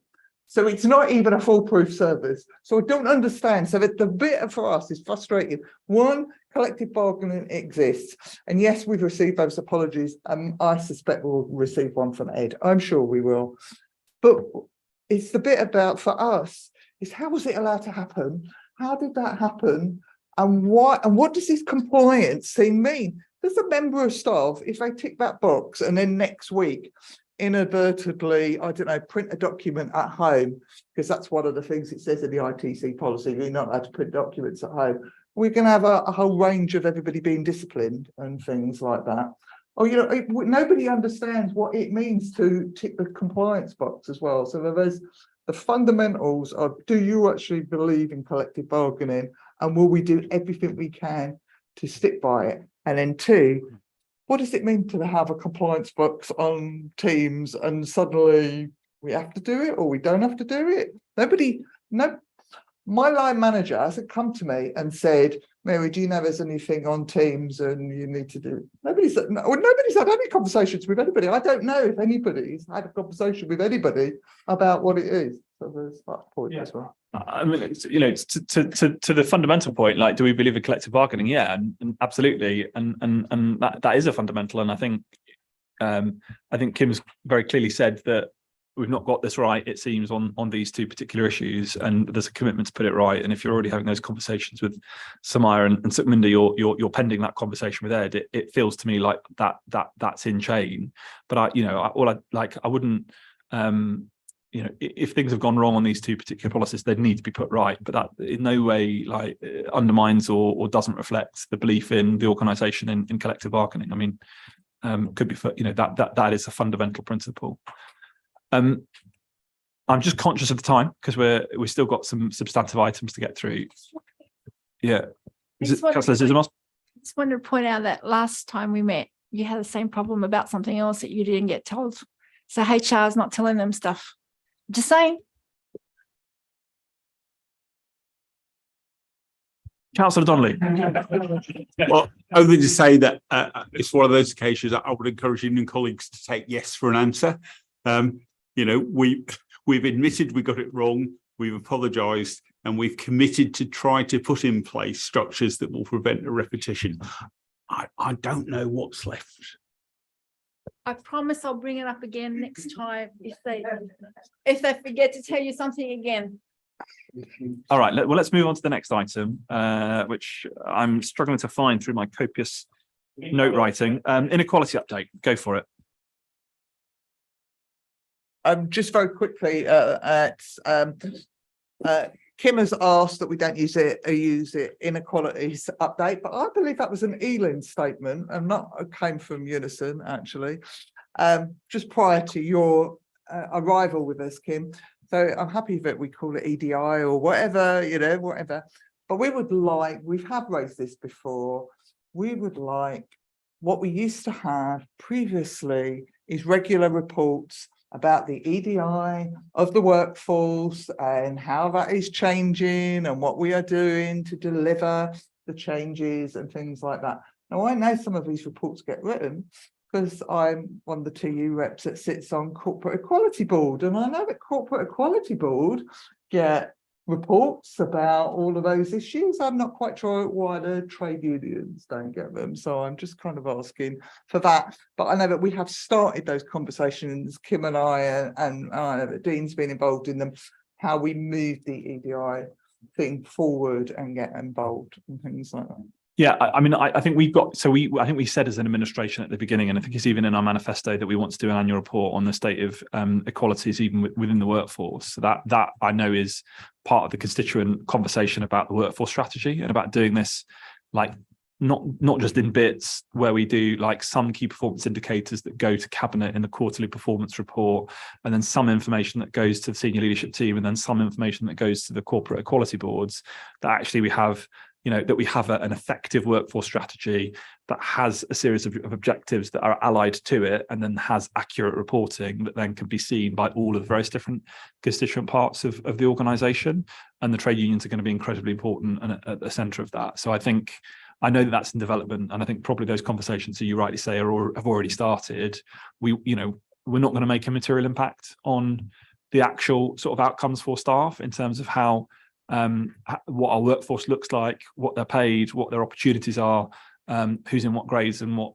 So it's not even a foolproof service. So I don't understand. So that the bit for us is frustrating. One, collective bargaining exists. And yes, we've received those apologies. And I suspect we'll receive one from Ed. I'm sure we will. But it's the bit about, for us, is how was it allowed to happen? How did that happen? And why? And what does this compliance thing mean? Does a member of staff, if they tick that box and then next week inadvertently, I don't know, print a document at home, because that's one of the things it says in the ITC policy, you're not allowed to print documents at home. We're going to have a whole range of everybody being disciplined and things like that. Oh, you know, nobody understands what it means to tick the compliance box as well. So there's the fundamentals of, do you actually believe in collective bargaining? And will we do everything we can to stick by it? And then two, what does it mean to have a compliance box on Teams and suddenly we have to do it or we don't have to do it? My line manager hasn't come to me and said, Mary, do you know there's anything on Teams and you need to do it? Nobody's had any conversations with anybody. I don't know if anybody's had a conversation with anybody about what it is. So there's that point as well. I mean, it's, you know, to the fundamental point, like, do we believe in collective bargaining? Yeah, and absolutely, and that is a fundamental. And I think Kim's very clearly said that we've not got this right, it seems, on these two particular issues, and there's a commitment to put it right. And if you're already having those conversations with Samaya and Sukminder, you're pending that conversation with Ed. It feels to me like that's in chain. But I wouldn't. You know, if things have gone wrong on these two particular policies, they need to be put right. But that in no way undermines or doesn't reflect the belief in the organisation in collective bargaining. I mean, could be, that is a fundamental principle. I'm just conscious of the time because we've still got some substantive items to get through. Yeah, is it Councillor Zizimos? I just wanted to point out that last time we met, you had the same problem about something else that you didn't get told. So HR is not telling them stuff. Just saying. Councillor Donnelly. Well, only to say that it's one of those occasions that I would encourage union colleagues to take yes for an answer. We've admitted we got it wrong, we've apologised, and we've committed to try to put in place structures that will prevent a repetition. I don't know what's left. I promise I'll bring it up again next time if they forget to tell you something again. All right, well, let's move on to the next item, which I'm struggling to find through my copious note writing. Inequality update, go for it. Just very quickly, Kim has asked that we don't use it inequalities update, but I believe that was an Elin statement and not came from Unison actually, just prior to your arrival with us, Kim. So I'm happy that we call it EDI or whatever, whatever. But we have raised this before. We would like what we used to have previously is regular reports about the EDI of the workforce and how that is changing and what we are doing to deliver the changes and things like that. Now, I know some of these reports get written because I'm one of the TU reps that sits on Corporate Equality Board, and I know that Corporate Equality Board get reports about all of those issues. I'm not quite sure why the trade unions don't get them, so I'm just kind of asking for that. But I know that we have started those conversations, Kim and I, and I know that Dean's been involved in them, how we move the EDI thing forward and get involved and things like that. Yeah, I mean, I think we've got, so I think we said as an administration at the beginning, and I think it's even in our manifesto, that we want to do an annual report on the state of equalities even within the workforce. So that I know is part of the constituent conversation about the workforce strategy, and about doing this like not just in bits where we do like some key performance indicators that go to cabinet in the quarterly performance report, and then some information that goes to the senior leadership team, and then some information that goes to the corporate equality boards, that actually we have, you know, that we have an effective workforce strategy that has a series of objectives that are allied to it, and then has accurate reporting that then can be seen by all of the various different constituent parts of the organisation. And the trade unions are going to be incredibly important and at the centre of that. So I know that that's in development, and I think probably those conversations, as you rightly say, have already started. We're not going to make a material impact on the actual sort of outcomes for staff in terms of how what our workforce looks like, what they're paid, what their opportunities are, who's in what grades, and what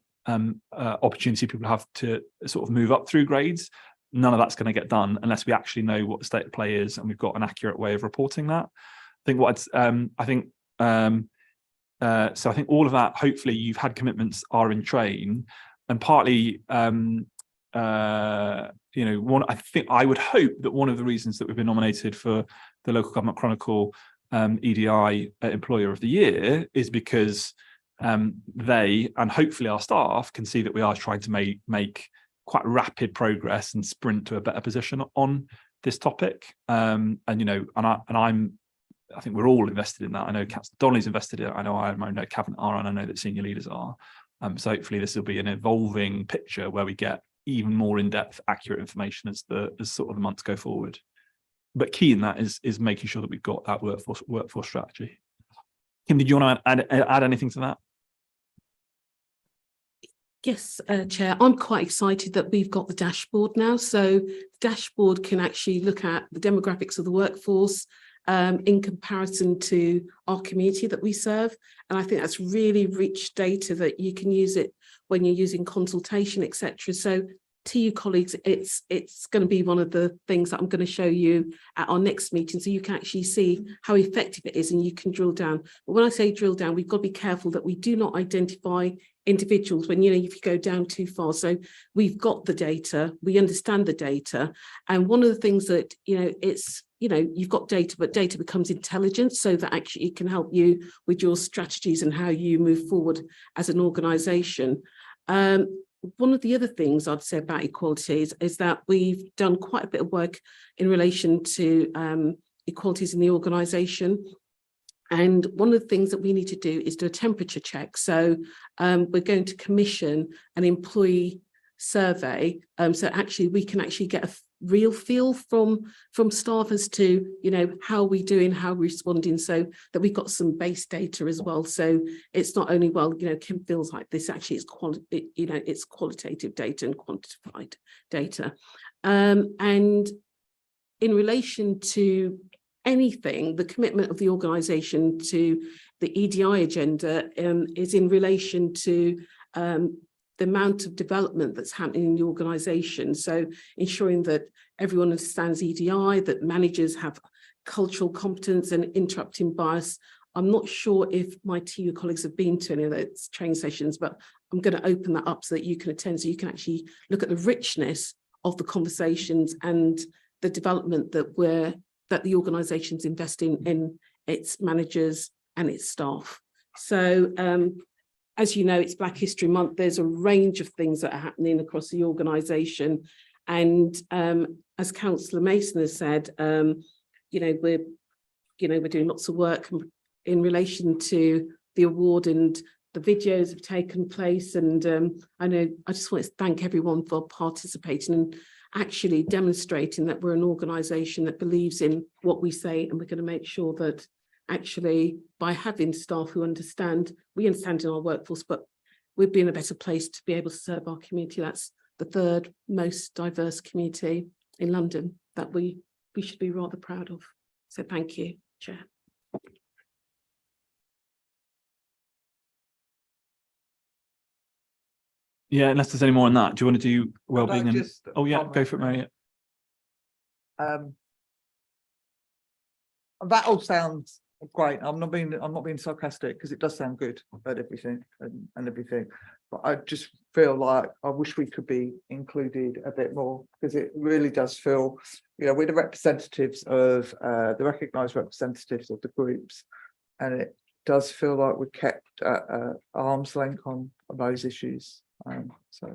opportunity people have to sort of move up through grades. None of that's going to get done unless we actually know what the state of play is, and we've got an accurate way of reporting that. So I think all of that, hopefully you've had commitments are in train, and partly I would hope that one of the reasons that we've been nominated for the Local Government Chronicle EDI Employer of the Year is because they, and hopefully our staff, can see that we are trying to make quite rapid progress and sprint to a better position on this topic. I think we're all invested in that. I know Councillor Donnelly's invested in it. I know Cabinet are, and I know that senior leaders are. So hopefully this will be an evolving picture where we get even more in-depth, accurate information as sort of the months go forward. But key in that is making sure that we've got that workforce strategy. Kim, did you want to add anything to that? Yes, Chair, I'm quite excited that we've got the dashboard now. So the dashboard can actually look at the demographics of the workforce in comparison to our community that we serve. And I think that's really rich data that you can use it when you're using consultation, etc. So to you colleagues, it's going to be one of the things that I'm going to show you at our next meeting, so you can actually see how effective it is and you can drill down. But when I say drill down, we've got to be careful that we do not identify individuals when, if you go down too far. So we've got the data, we understand the data. And one of the things that, you've got data, but data becomes intelligence, so that actually it can help you with your strategies and how you move forward as an organisation. One of the other things I'd say about equalities is that we've done quite a bit of work in relation to equalities in the organisation. And one of the things that we need to do is do a temperature check. So we're going to commission an employee survey. So actually we can actually get a real feel from staff as to, how we're doing, how we're responding, so that we've got some base data as well. So it's not only, Kim feels like this, actually it's qualitative data and quantified data. And in relation to anything, the commitment of the organisation to the EDI agenda is in relation to the amount of development that's happening in the organisation. So ensuring that everyone understands EDI, that managers have cultural competence and interrupting bias. I'm not sure if my TU colleagues have been to any of those training sessions, but I'm going to open that up so that you can attend, so you can actually look at the richness of the conversations and the development that the organisation's investing in its managers and its staff. So as you know, it's Black History Month. There's a range of things that are happening across the organisation. And as Councillor Mason has said, we're doing lots of work in relation to the award, and the videos have taken place. And I just want to thank everyone for participating and actually demonstrating that we're an organisation that believes in what we say, and we're going to make sure that actually by having staff who we understand in our workforce, but we'd be in a better place to be able to serve our community. That's the third most diverse community in London that we should be rather proud of. So thank you. Chair. Yeah, unless there's any more on that. Do you want to do wellbeing and? just Oh yeah, go comment? for it, Mary. That all sounds great. I'm not being sarcastic because it does sound good about everything and everything. But I just feel like I wish we could be included a bit more, because it really does feel, you know, we're the representatives of the recognised representatives of the groups, and it does feel like we're kept at arm's length on those issues. So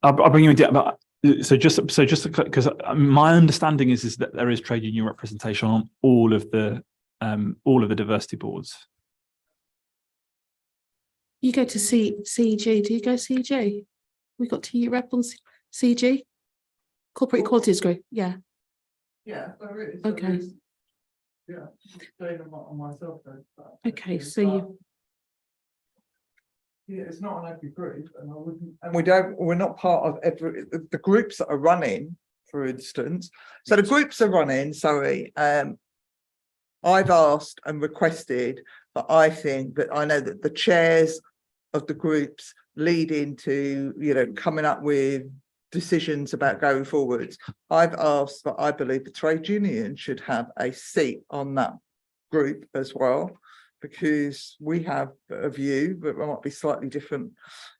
I'll bring you in, but so just because my understanding is that there is trade union representation on all of the diversity boards. You go to CG. Do you go CG? We got TU rep on CG. Corporate Equalities Group. Yeah. yeah, there is. Okay. Yeah, doing them on myself though. Okay, so you. Yeah, it's not an every group, and I wouldn't. And we're not part of every the groups that are running, for instance. So the groups are running. Sorry, I've asked and requested, but I think that I know that the chairs of the groups lead into, you know, coming up with decisions about going forwards. I've asked that I believe the trade union should have a seat on that group as well, because we have a view that might be slightly different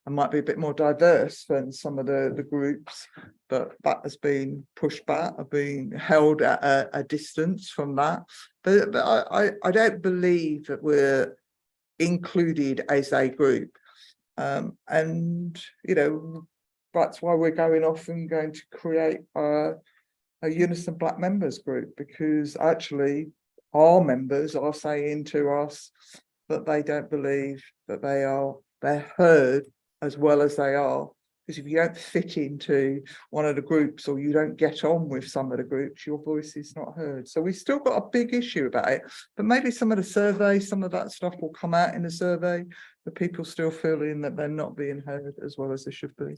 and might be a bit more diverse than some of the groups, but that has been pushed back, have been held at a distance from that. But I don't believe that we're included as a group. And, you know, that's why we're going off and going to create a Unison Black Members group, because actually our members are saying to us that they don't believe that they're heard as well as they are. Because if you don't fit into one of the groups, or you don't get on with some of the groups, your voice is not heard. So we've still got a big issue about it, but maybe some of the surveys, some of that stuff will come out in the survey, the people still feeling that they're not being heard as well as they should be.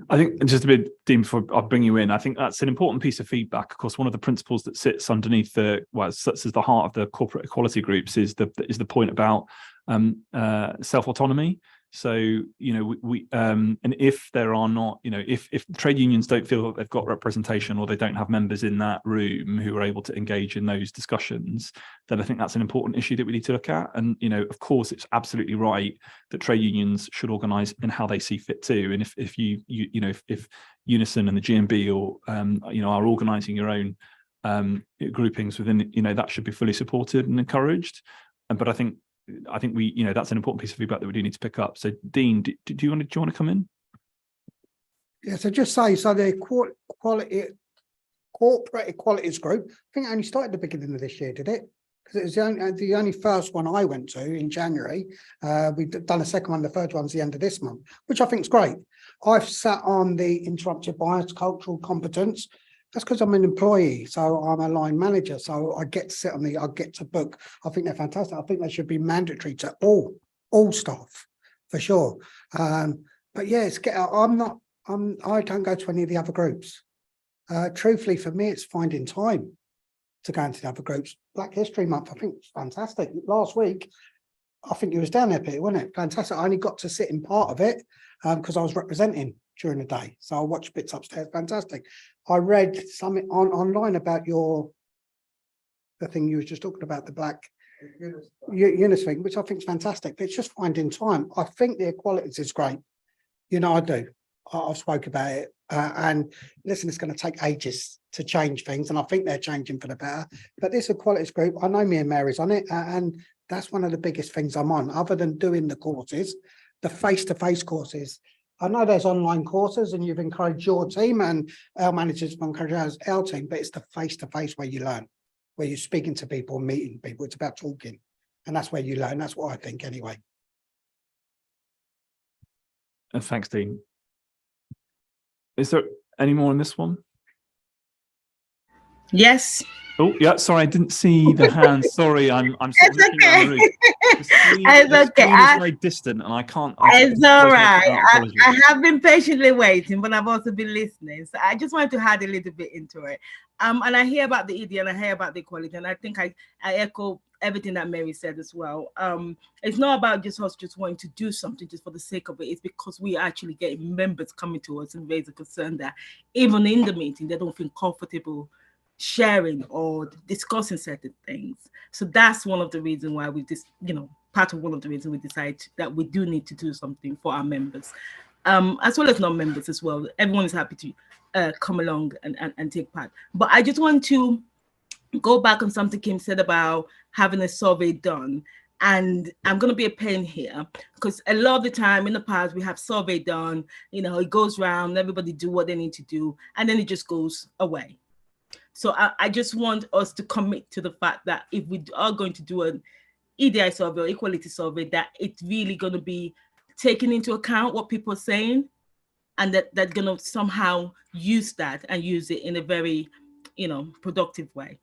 I think just a bit, Dean, before I'll bring you in, I think that's an important piece of feedback. Of course, one of the principles that sits underneath sits as the heart of the corporate equality groups is the point about self-autonomy. So, you know, and if there are not, you know, if trade unions don't feel that they've got representation, or they don't have members in that room who are able to engage in those discussions, then I think that's an important issue that we need to look at. And, you know, of course, it's absolutely right that trade unions should organise in how they see fit too. And if if Unison and the GMB or you know, are organising your own groupings within, you know, that should be fully supported and encouraged. But I think we, you know, that's an important piece of feedback that we do need to pick up. So, Dean, do you want to come in? Yeah, so just say, so the corporate equalities group, I think it only started at the beginning of this year, did it? Because it was the only first one I went to in January. We've done a second one, the third one's the end of this month, which I think is great. I've sat on the interrupted bias cultural competence. That's because I'm an employee, so I'm a line manager, so I get to sit on I get to book. I think they're fantastic. I think they should be mandatory to all staff, for sure. But yeah, I don't go to any of the other groups. Truthfully, for me, it's finding time to go into the other groups. Black History Month, I think it's fantastic. Last week, I think it was down there, Peter, wasn't it? Fantastic. I only got to sit in part of it because I was representing during the day. So I watched bits upstairs. Fantastic. I read something online about the thing you were just talking about, the Black Unison thing, which I think is fantastic. But it's just finding time. I think the equalities is great. You know, I do. I've spoke about it. And listen, it's going to take ages to change things. And I think they're changing for the better. But this equalities group, I know me and Mary's on it. And that's one of the biggest things I'm on, other than doing the courses, the face-to-face courses. I know there's online courses and you've encouraged your team and our managers have encouraged our team, but it's the face-to-face where you learn, where you're speaking to people, meeting people. It's about talking. And that's where you learn. That's what I think anyway. And thanks, Dean. Is there any more on this one? Yes. Oh, yeah, sorry, I didn't see the hand. Sorry, I'm sort of It's looking around the room. The screen, It's the okay. screen is very distant and I can't. It's all right. Apologies. I have been patiently waiting, but I've also been listening. So I just wanted to add a little bit into it. And I hear about the ED and I hear about the equality, and I think I echo everything that Mary said as well. It's not about just us just wanting to do something just for the sake of it. It's because we are actually getting members coming to us and raise a concern that even in the meeting, they don't feel comfortable sharing or discussing certain things. So that's one of the reasons why we just, part of one of the reasons we decide that we do need to do something for our members, as well as non-members as well. Everyone is happy to come along and take part. But I just want to go back on something Kim said about having a survey done. And I'm going to be a pain here because a lot of the time in the past, we have survey done, it goes around, everybody do what they need to do, and then it just goes away. So I just want us to commit to the fact that if we are going to do an EDI survey or equality survey, that it's really going to be taking into account what people are saying, and that they're going to somehow use that and use it in a very, productive way.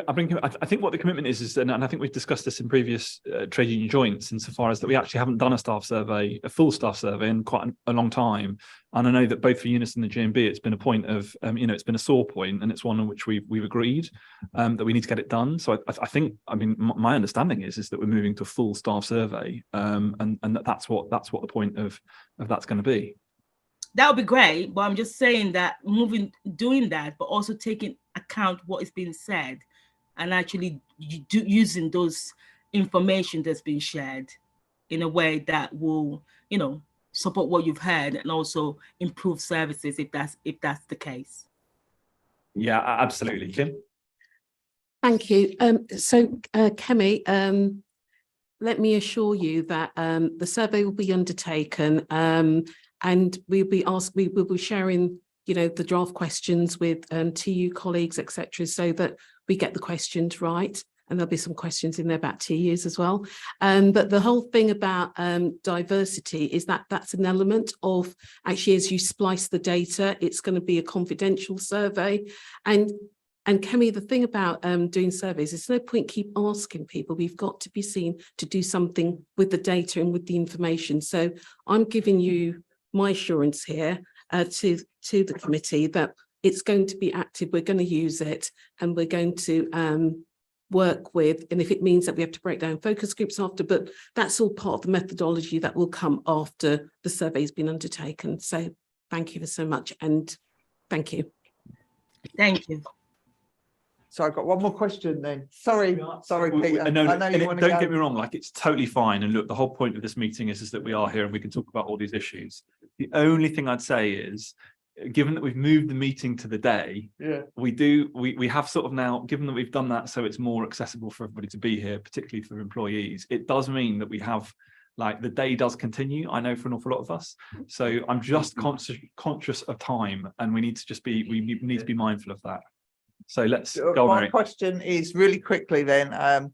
I think what the commitment is, and I think we've discussed this in previous trade union joints, insofar as that we actually haven't done a full staff survey in quite a long time. And I know that both for Unison and the GMB, it's been a point of, it's been a sore point, and it's one on which we've agreed that we need to get it done. So I think, my understanding is that we're moving to a full staff survey, and that's what the point of that's going to be. That would be great, but I'm just saying that doing that, but also taking account what is being said, and actually using those information that's been shared in a way that will, support what you've heard and also improve services if that's the case. Yeah, absolutely. Kim? Thank you. So, Kemi, let me assure you that the survey will be undertaken, and we'll be sharing, the draft questions with TU colleagues, etc., so that we get the questions right. And there'll be some questions in there about TUs as well. But the whole thing about diversity is that that's an element of, actually, as you splice the data, it's going to be a confidential survey. And Kemi, the thing about doing surveys, there's no point keep asking people. We've got to be seen to do something with the data and with the information. So I'm giving you my assurance here to the committee that it's going to be active. We're going to use it, and we're going to work with, and if it means that we have to break down focus groups after, but that's all part of the methodology that will come after the survey's been undertaken. So thank you so much, and thank you. Thank you. So I've got one more question then. Sorry, Peter. No, I know you want to don't get me wrong, it's totally fine. And look, the whole point of this meeting is that we are here and we can talk about all these issues. The only thing I'd say is, given that we've moved the meeting to the day, we have sort of now, given that we've done that so it's more accessible for everybody to be here, particularly for employees, it does mean that we have, the day does continue, I know, for an awful lot of us. So I'm just conscious of time, and we need to be mindful of that. So let's go on. My question is really quickly then,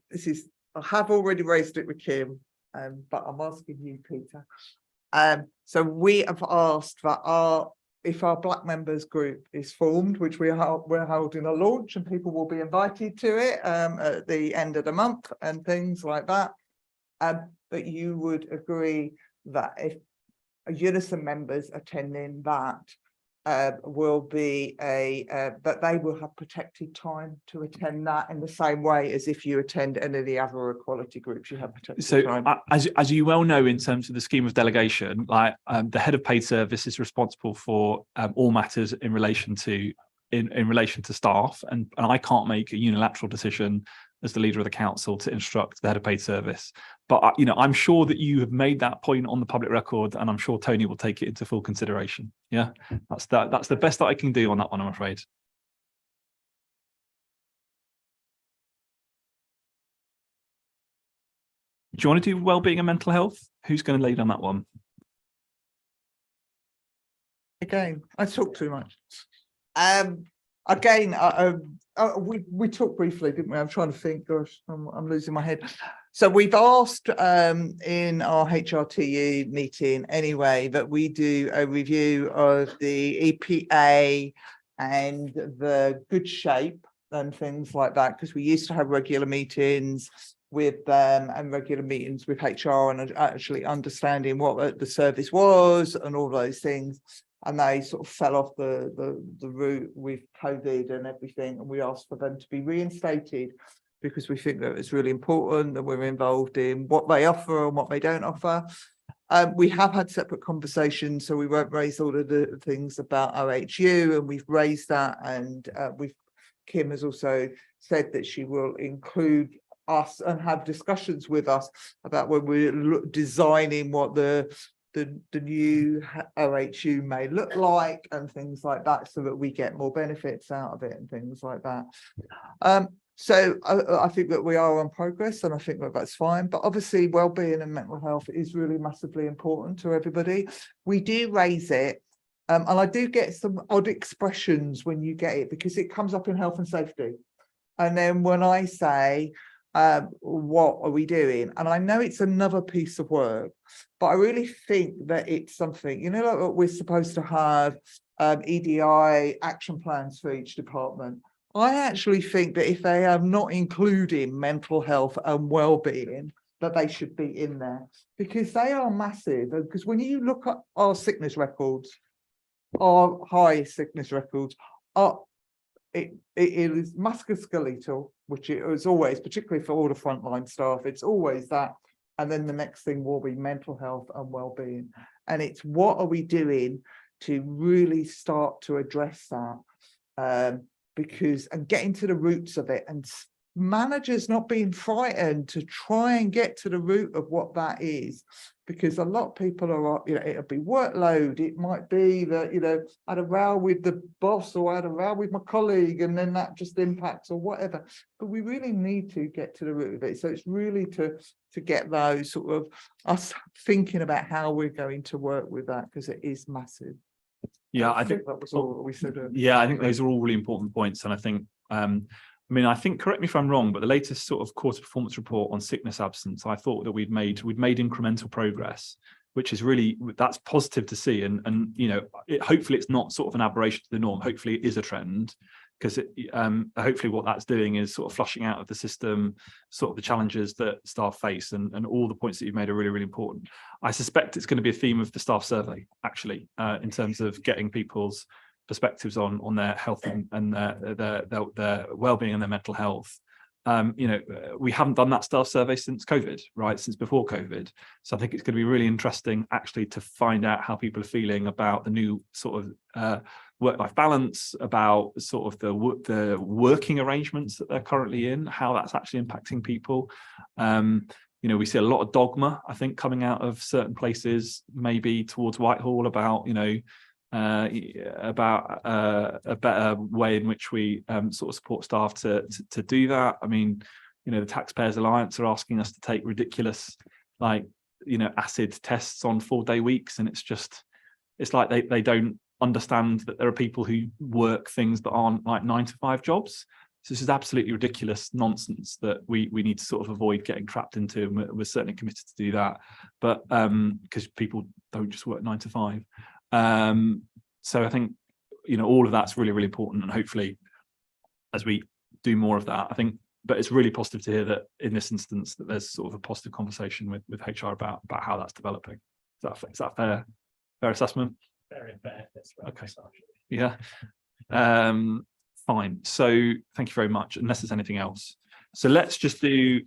this is, I have already raised it with Kim, but I'm asking you, Peter. So we have asked that if our Black members group is formed, which we're holding a launch, and people will be invited to it at the end of the month and things like that, that you would agree that if Unison members attending that will be that they will have protected time to attend that in the same way as if you attend any of the other equality groups, you have protected time. As you well know, in terms of the scheme of delegation, the head of paid service is responsible for all matters in relation to staff, and I can't make a unilateral decision as the leader of the council to instruct the head of paid service. But I'm sure that you have made that point on the public record, and I'm sure Tony will take it into full consideration. Yeah, that's the best that I can do on that one, I'm afraid. Do you want to do wellbeing and mental health? Who's going to lead on that one? Again, I talk too much. Again, we talked briefly, didn't we? I'm trying to think. Gosh, I'm losing my head. So we've asked in our HRTU meeting anyway that we do a review of the EPA and the good shape and things like that, because we used to have regular meetings with them and regular meetings with HR and actually understanding what the service was and all those things. And they sort of fell off the route with COVID and everything. And we asked for them to be reinstated because we think that it's really important that we're involved in what they offer and what they don't offer. We have had separate conversations, so we won't raise all of the things about OHU, and we've raised that. And Kim has also said that she will include us and have discussions with us about when we're designing what the new OHU may look like and things like that, so that we get more benefits out of it and things like that. So I think that we are on progress, and I think that that's fine. But obviously, well-being and mental health is really massively important to everybody. We do raise it, and I do get some odd expressions when you get it, because it comes up in health and safety. And then when I say, what are we doing? And I know it's another piece of work, but I really think that it's something, you know, like we're supposed to have EDI action plans for each department. I actually think that if they are not including mental health and well-being, that they should be in there, because they are massive. Because when you look at our sickness records, our high sickness records, it is musculoskeletal, which it is always, particularly for all the frontline staff, it's always that. And then the next thing will be mental health and well-being. And it's what are we doing to really start to address that? Because and getting to the roots of it, and managers not being frightened to try and get to the root of what that is, because a lot of people are, you know, it'll be workload, it might be that, you know, I had a row with the boss or I had a row with my colleague, and then that just impacts or whatever. But we really need to get to the root of it. So it's really to get those sort of us thinking about how we're going to work with that, because it is massive. Yeah, I think that was all we said. Yeah, I think those are all really important points. And I think, I mean, I think, correct me if I'm wrong, but the latest sort of quarter performance report on sickness absence, I thought that we'd made incremental progress, which is really, that's positive to see. And you know, hopefully it's not sort of an aberration to the norm. Hopefully it is a trend, because hopefully what that's doing is sort of flushing out of the system sort of the challenges that staff face, and all the points that you've made are really, really important. I suspect it's going to be a theme of the staff survey, actually, in terms of getting people's perspectives on their health and their well-being and their mental health. You know, we haven't done that staff survey since COVID, right? Since before COVID. So I think it's going to be really interesting actually to find out how people are feeling about the new sort of work-life balance, about sort of the working arrangements that they're currently in, how that's actually impacting people. You know, we see a lot of dogma, I think, coming out of certain places, maybe towards Whitehall, about, you know, about a better way in which we sort of support staff to do that. I mean, you know, the Taxpayers Alliance are asking us to take ridiculous, like, you know, acid tests on 4-day weeks, and it's like they don't understand that there are people who work things that aren't like 9-to-5 jobs. So this is absolutely ridiculous nonsense that we need to sort of avoid getting trapped into, and we're certainly committed to do that. But because people don't just work 9-to-5. So I think, you know, all of that's really, really important, and hopefully as we do more of that, I think, but it's really positive to hear that in this instance that there's sort of a positive conversation with HR about how that's developing. Is that fair assessment? Very fair. Okay. Yeah. Fine. So thank you very much. Unless there's anything else. So let's just do,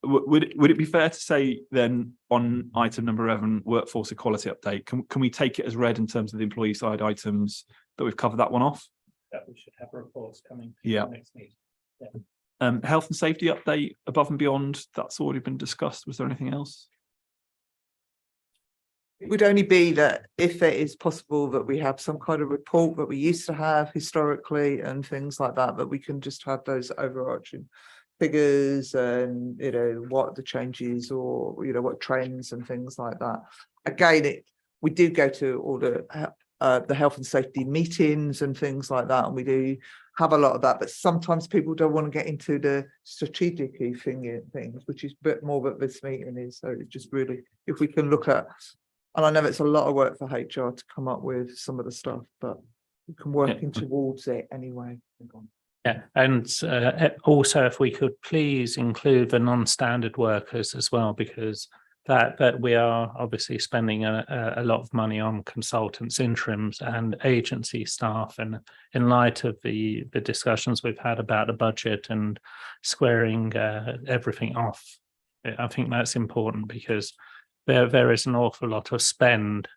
would it be fair to say then on item number 11, workforce equality update, can we take it as read in terms of the employee side items that we've covered that one off? That we should have reports coming. Yeah. Next meeting. Yeah. Health and safety update above and beyond, that's already been discussed. Was there anything else? It would only be that if it is possible that we have some kind of report that we used to have historically and things like that, that we can just have those overarching figures and, you know, what the changes or, you know, what trends and things like that. Again, we do go to all the health and safety meetings and things like that, and we do have a lot of that, but sometimes people don't want to get into the strategic things, which is a bit more what this meeting is. So it's just really, if we can look at, and I know it's a lot of work for HR to come up with some of the stuff, but we can working towards it anyway. Yeah, and also if we could please include the non-standard workers as well, because that we are obviously spending a lot of money on consultants, interims and agency staff, and in light of the discussions we've had about the budget and squaring everything off, I think that's important, because there is an awful lot of spend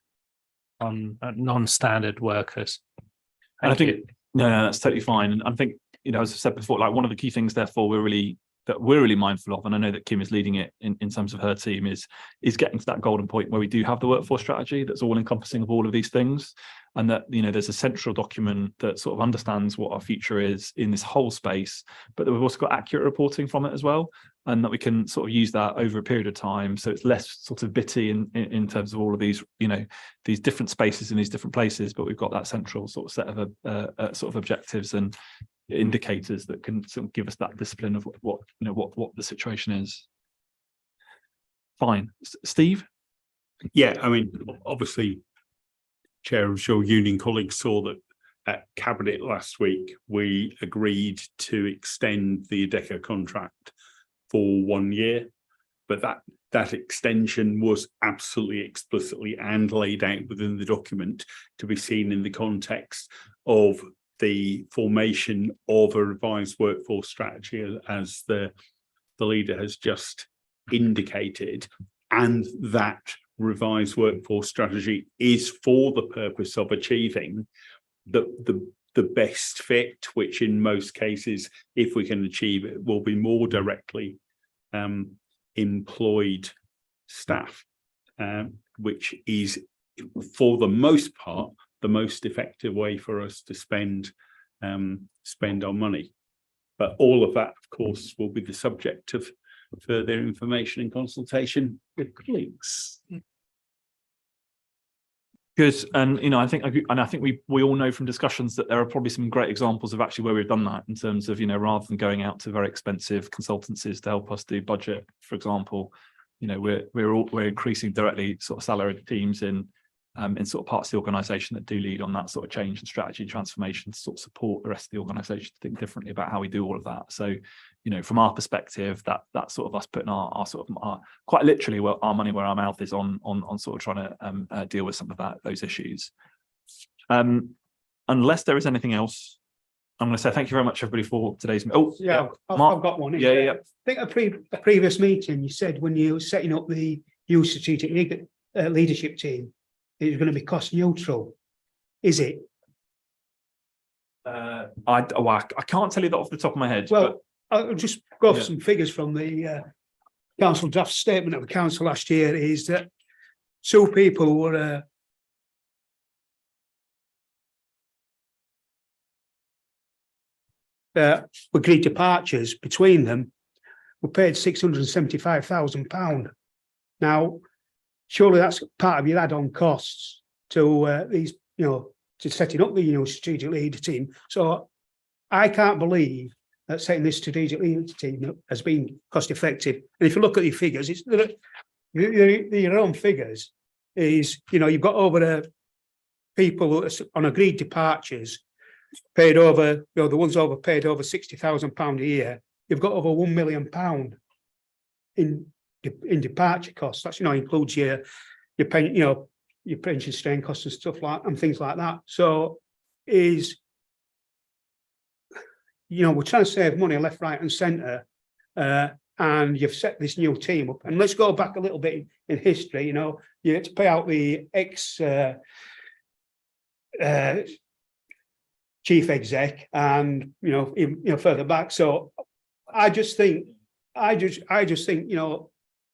on non-standard workers. And I Thank you. think no, that's totally fine. And I think, you know, as I said before, like one of the key things, therefore, we're really mindful of, and I know that Kim is leading it in terms of her team, is getting to that golden point where we do have the workforce strategy that's all encompassing of all of these things, and that, you know, there's a central document that sort of understands what our future is in this whole space, but that we've also got accurate reporting from it as well, and that we can sort of use that over a period of time, so it's less sort of bitty in terms of all of these, you know, these different spaces in these different places, but we've got that central sort of set of sort of objectives and indicators that can sort of give us that discipline of what you know what the situation is. Fine. Steve? Yeah, I mean, obviously, Chair, I'm sure union colleagues saw that at Cabinet last week, we agreed to extend the Adecco contract for 1 year, but that extension was absolutely explicitly and laid out within the document to be seen in the context of the formation of a revised workforce strategy, as the leader has just indicated, and that revised workforce strategy is for the purpose of achieving the best fit, which in most cases, if we can achieve it, will be more directly employed staff, which is for the most part the most effective way for us to spend our money. But all of that, of course, will be the subject of further information and consultation with colleagues. Good. And, you know, I think we all know from discussions that there are probably some great examples of actually where we've done that, in terms of, you know, rather than going out to very expensive consultancies to help us do budget, for example, you know, we're increasing directly sort of salaried teams in sort of parts of the organisation that do lead on that sort of change and strategy and transformation to sort of support the rest of the organisation to think differently about how we do all of that. So, you know, from our perspective, that sort of us putting our sort of quite literally our money where our mouth is on sort of trying to deal with some of those issues. Unless there is anything else, I'm going to say thank you very much, everybody, for today's. Oh, yeah, I've got one. Yeah. I think a previous meeting, you said when you were setting up the new strategic leadership team, it was going to be cost neutral. Is it? I can't tell you that off the top of my head. Well, I'll just go off some figures from the council draft statement of the council last year. Is that two people were agreed departures between them were paid £675,000. Now, surely that's part of your add-on costs to these, you know, to setting up the, you know, strategic leader team. So I can't believe that setting this strategic leader team has been cost effective. And if you look at the figures, it's your own figures is, you know, you've got over people on agreed departures paid over, you know, the ones over paid over £60,000 a year. You've got over £1 million in departure costs. That's, you know, includes your pension, you know, your pension strain costs and stuff like, and things like that. So is, you know, we're trying to save money left, right and centre, and you've set this new team up. And let's go back a little bit in history. You know, you had to pay out the chief exec, and you know further back. So I just think, you know,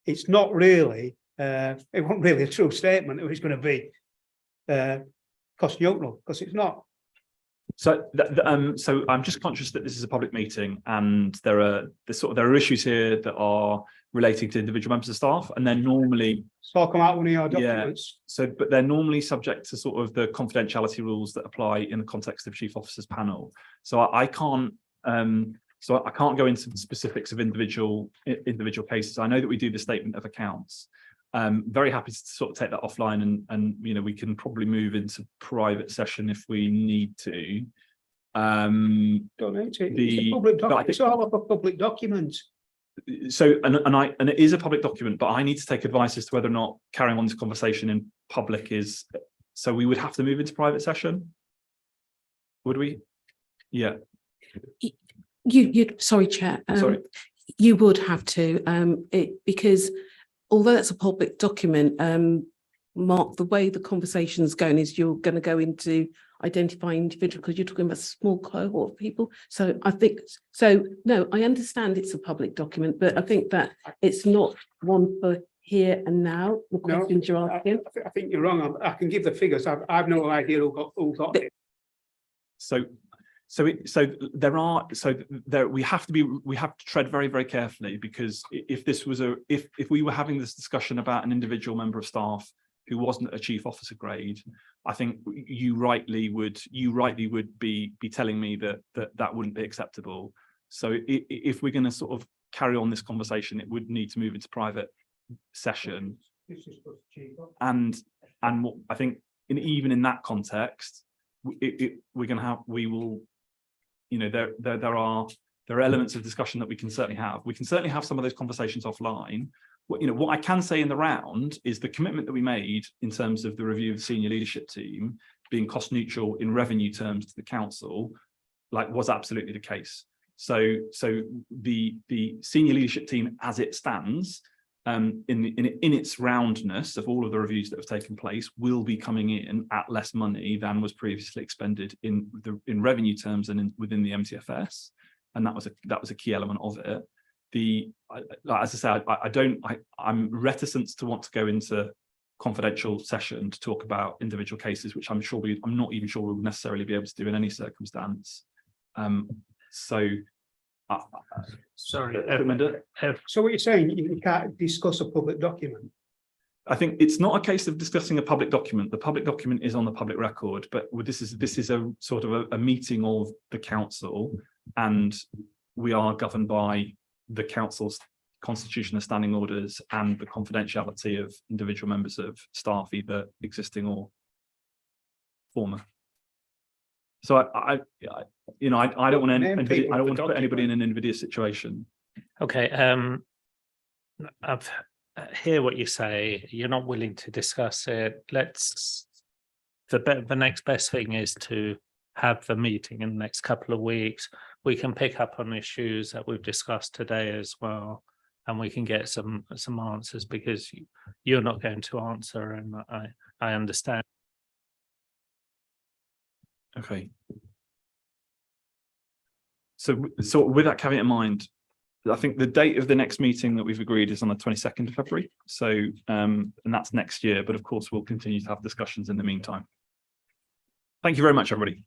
it's not really, it wasn't really a true statement. It was going to be cost neutral, because it's not. So, so I'm just conscious that this is a public meeting, and there are issues here that are relating to individual members of staff, and they're normally talk about one of your documents. So, but they're normally subject to sort of the confidentiality rules that apply in the context of chief officers panel. So I can't. So I can't go into the specifics of individual cases. I know that we do the statement of accounts, Very happy to sort of take that offline and you know, we can probably move into private session if we need to. Don't need to. It's a public document. It's all of a public document. So and it is a public document, but I need to take advice as to whether or not carrying on this conversation in public is, so we would have to move into private session. Would we? Yeah. You sorry, Chair. Sorry. You would have to, because although that's a public document, Mark, the way the conversation's going is you're going to go into identifying individuals because you're talking about a small cohort of people. So I think, so no, I understand it's a public document, but I think that it's not one for here and now, the questions you're asking. I think you're wrong. I can give the figures. I've no idea who got it. So we have to tread very, very carefully, because if this was if we were having this discussion about an individual member of staff who wasn't a chief officer grade, I think you rightly would be telling me that wouldn't be acceptable. So if we're going to sort of carry on this conversation, it would need to move into private session. And what I think even in that context, we will, you know, there are elements of discussion that we can certainly have. We can certainly have some of those conversations offline. What I can say in the round is the commitment that we made in terms of the review of the senior leadership team being cost neutral in revenue terms to the council, was absolutely the case. So the senior leadership team as it stands, in its roundness of all of the reviews that have taken place, will be coming in at less money than was previously expended in revenue terms and within the MTFS, and that was a key element of it. As I said, I'm reticent to want to go into confidential session to talk about individual cases, which I'm not even sure we'll necessarily be able to do in any circumstance. Sorry. So what you're saying, you can't discuss a public document? I think it's not a case of discussing a public document. The public document is on the public record, but this is a sort of a meeting of the council, and we are governed by the council's constitution of standing orders and the confidentiality of individual members of staff, either existing or former. So I don't want to put anybody in an invidious situation. Okay. I hear what you say. You're not willing to discuss it. The next best thing is to have the meeting in the next couple of weeks. We can pick up on issues that we've discussed today as well, and we can get some answers, because you're not going to answer, and I understand. Okay. So with that caveat in mind, I think the date of the next meeting that we've agreed is on the 22nd of February. So and that's next year, but of course we'll continue to have discussions in the meantime. Thank you very much, everybody.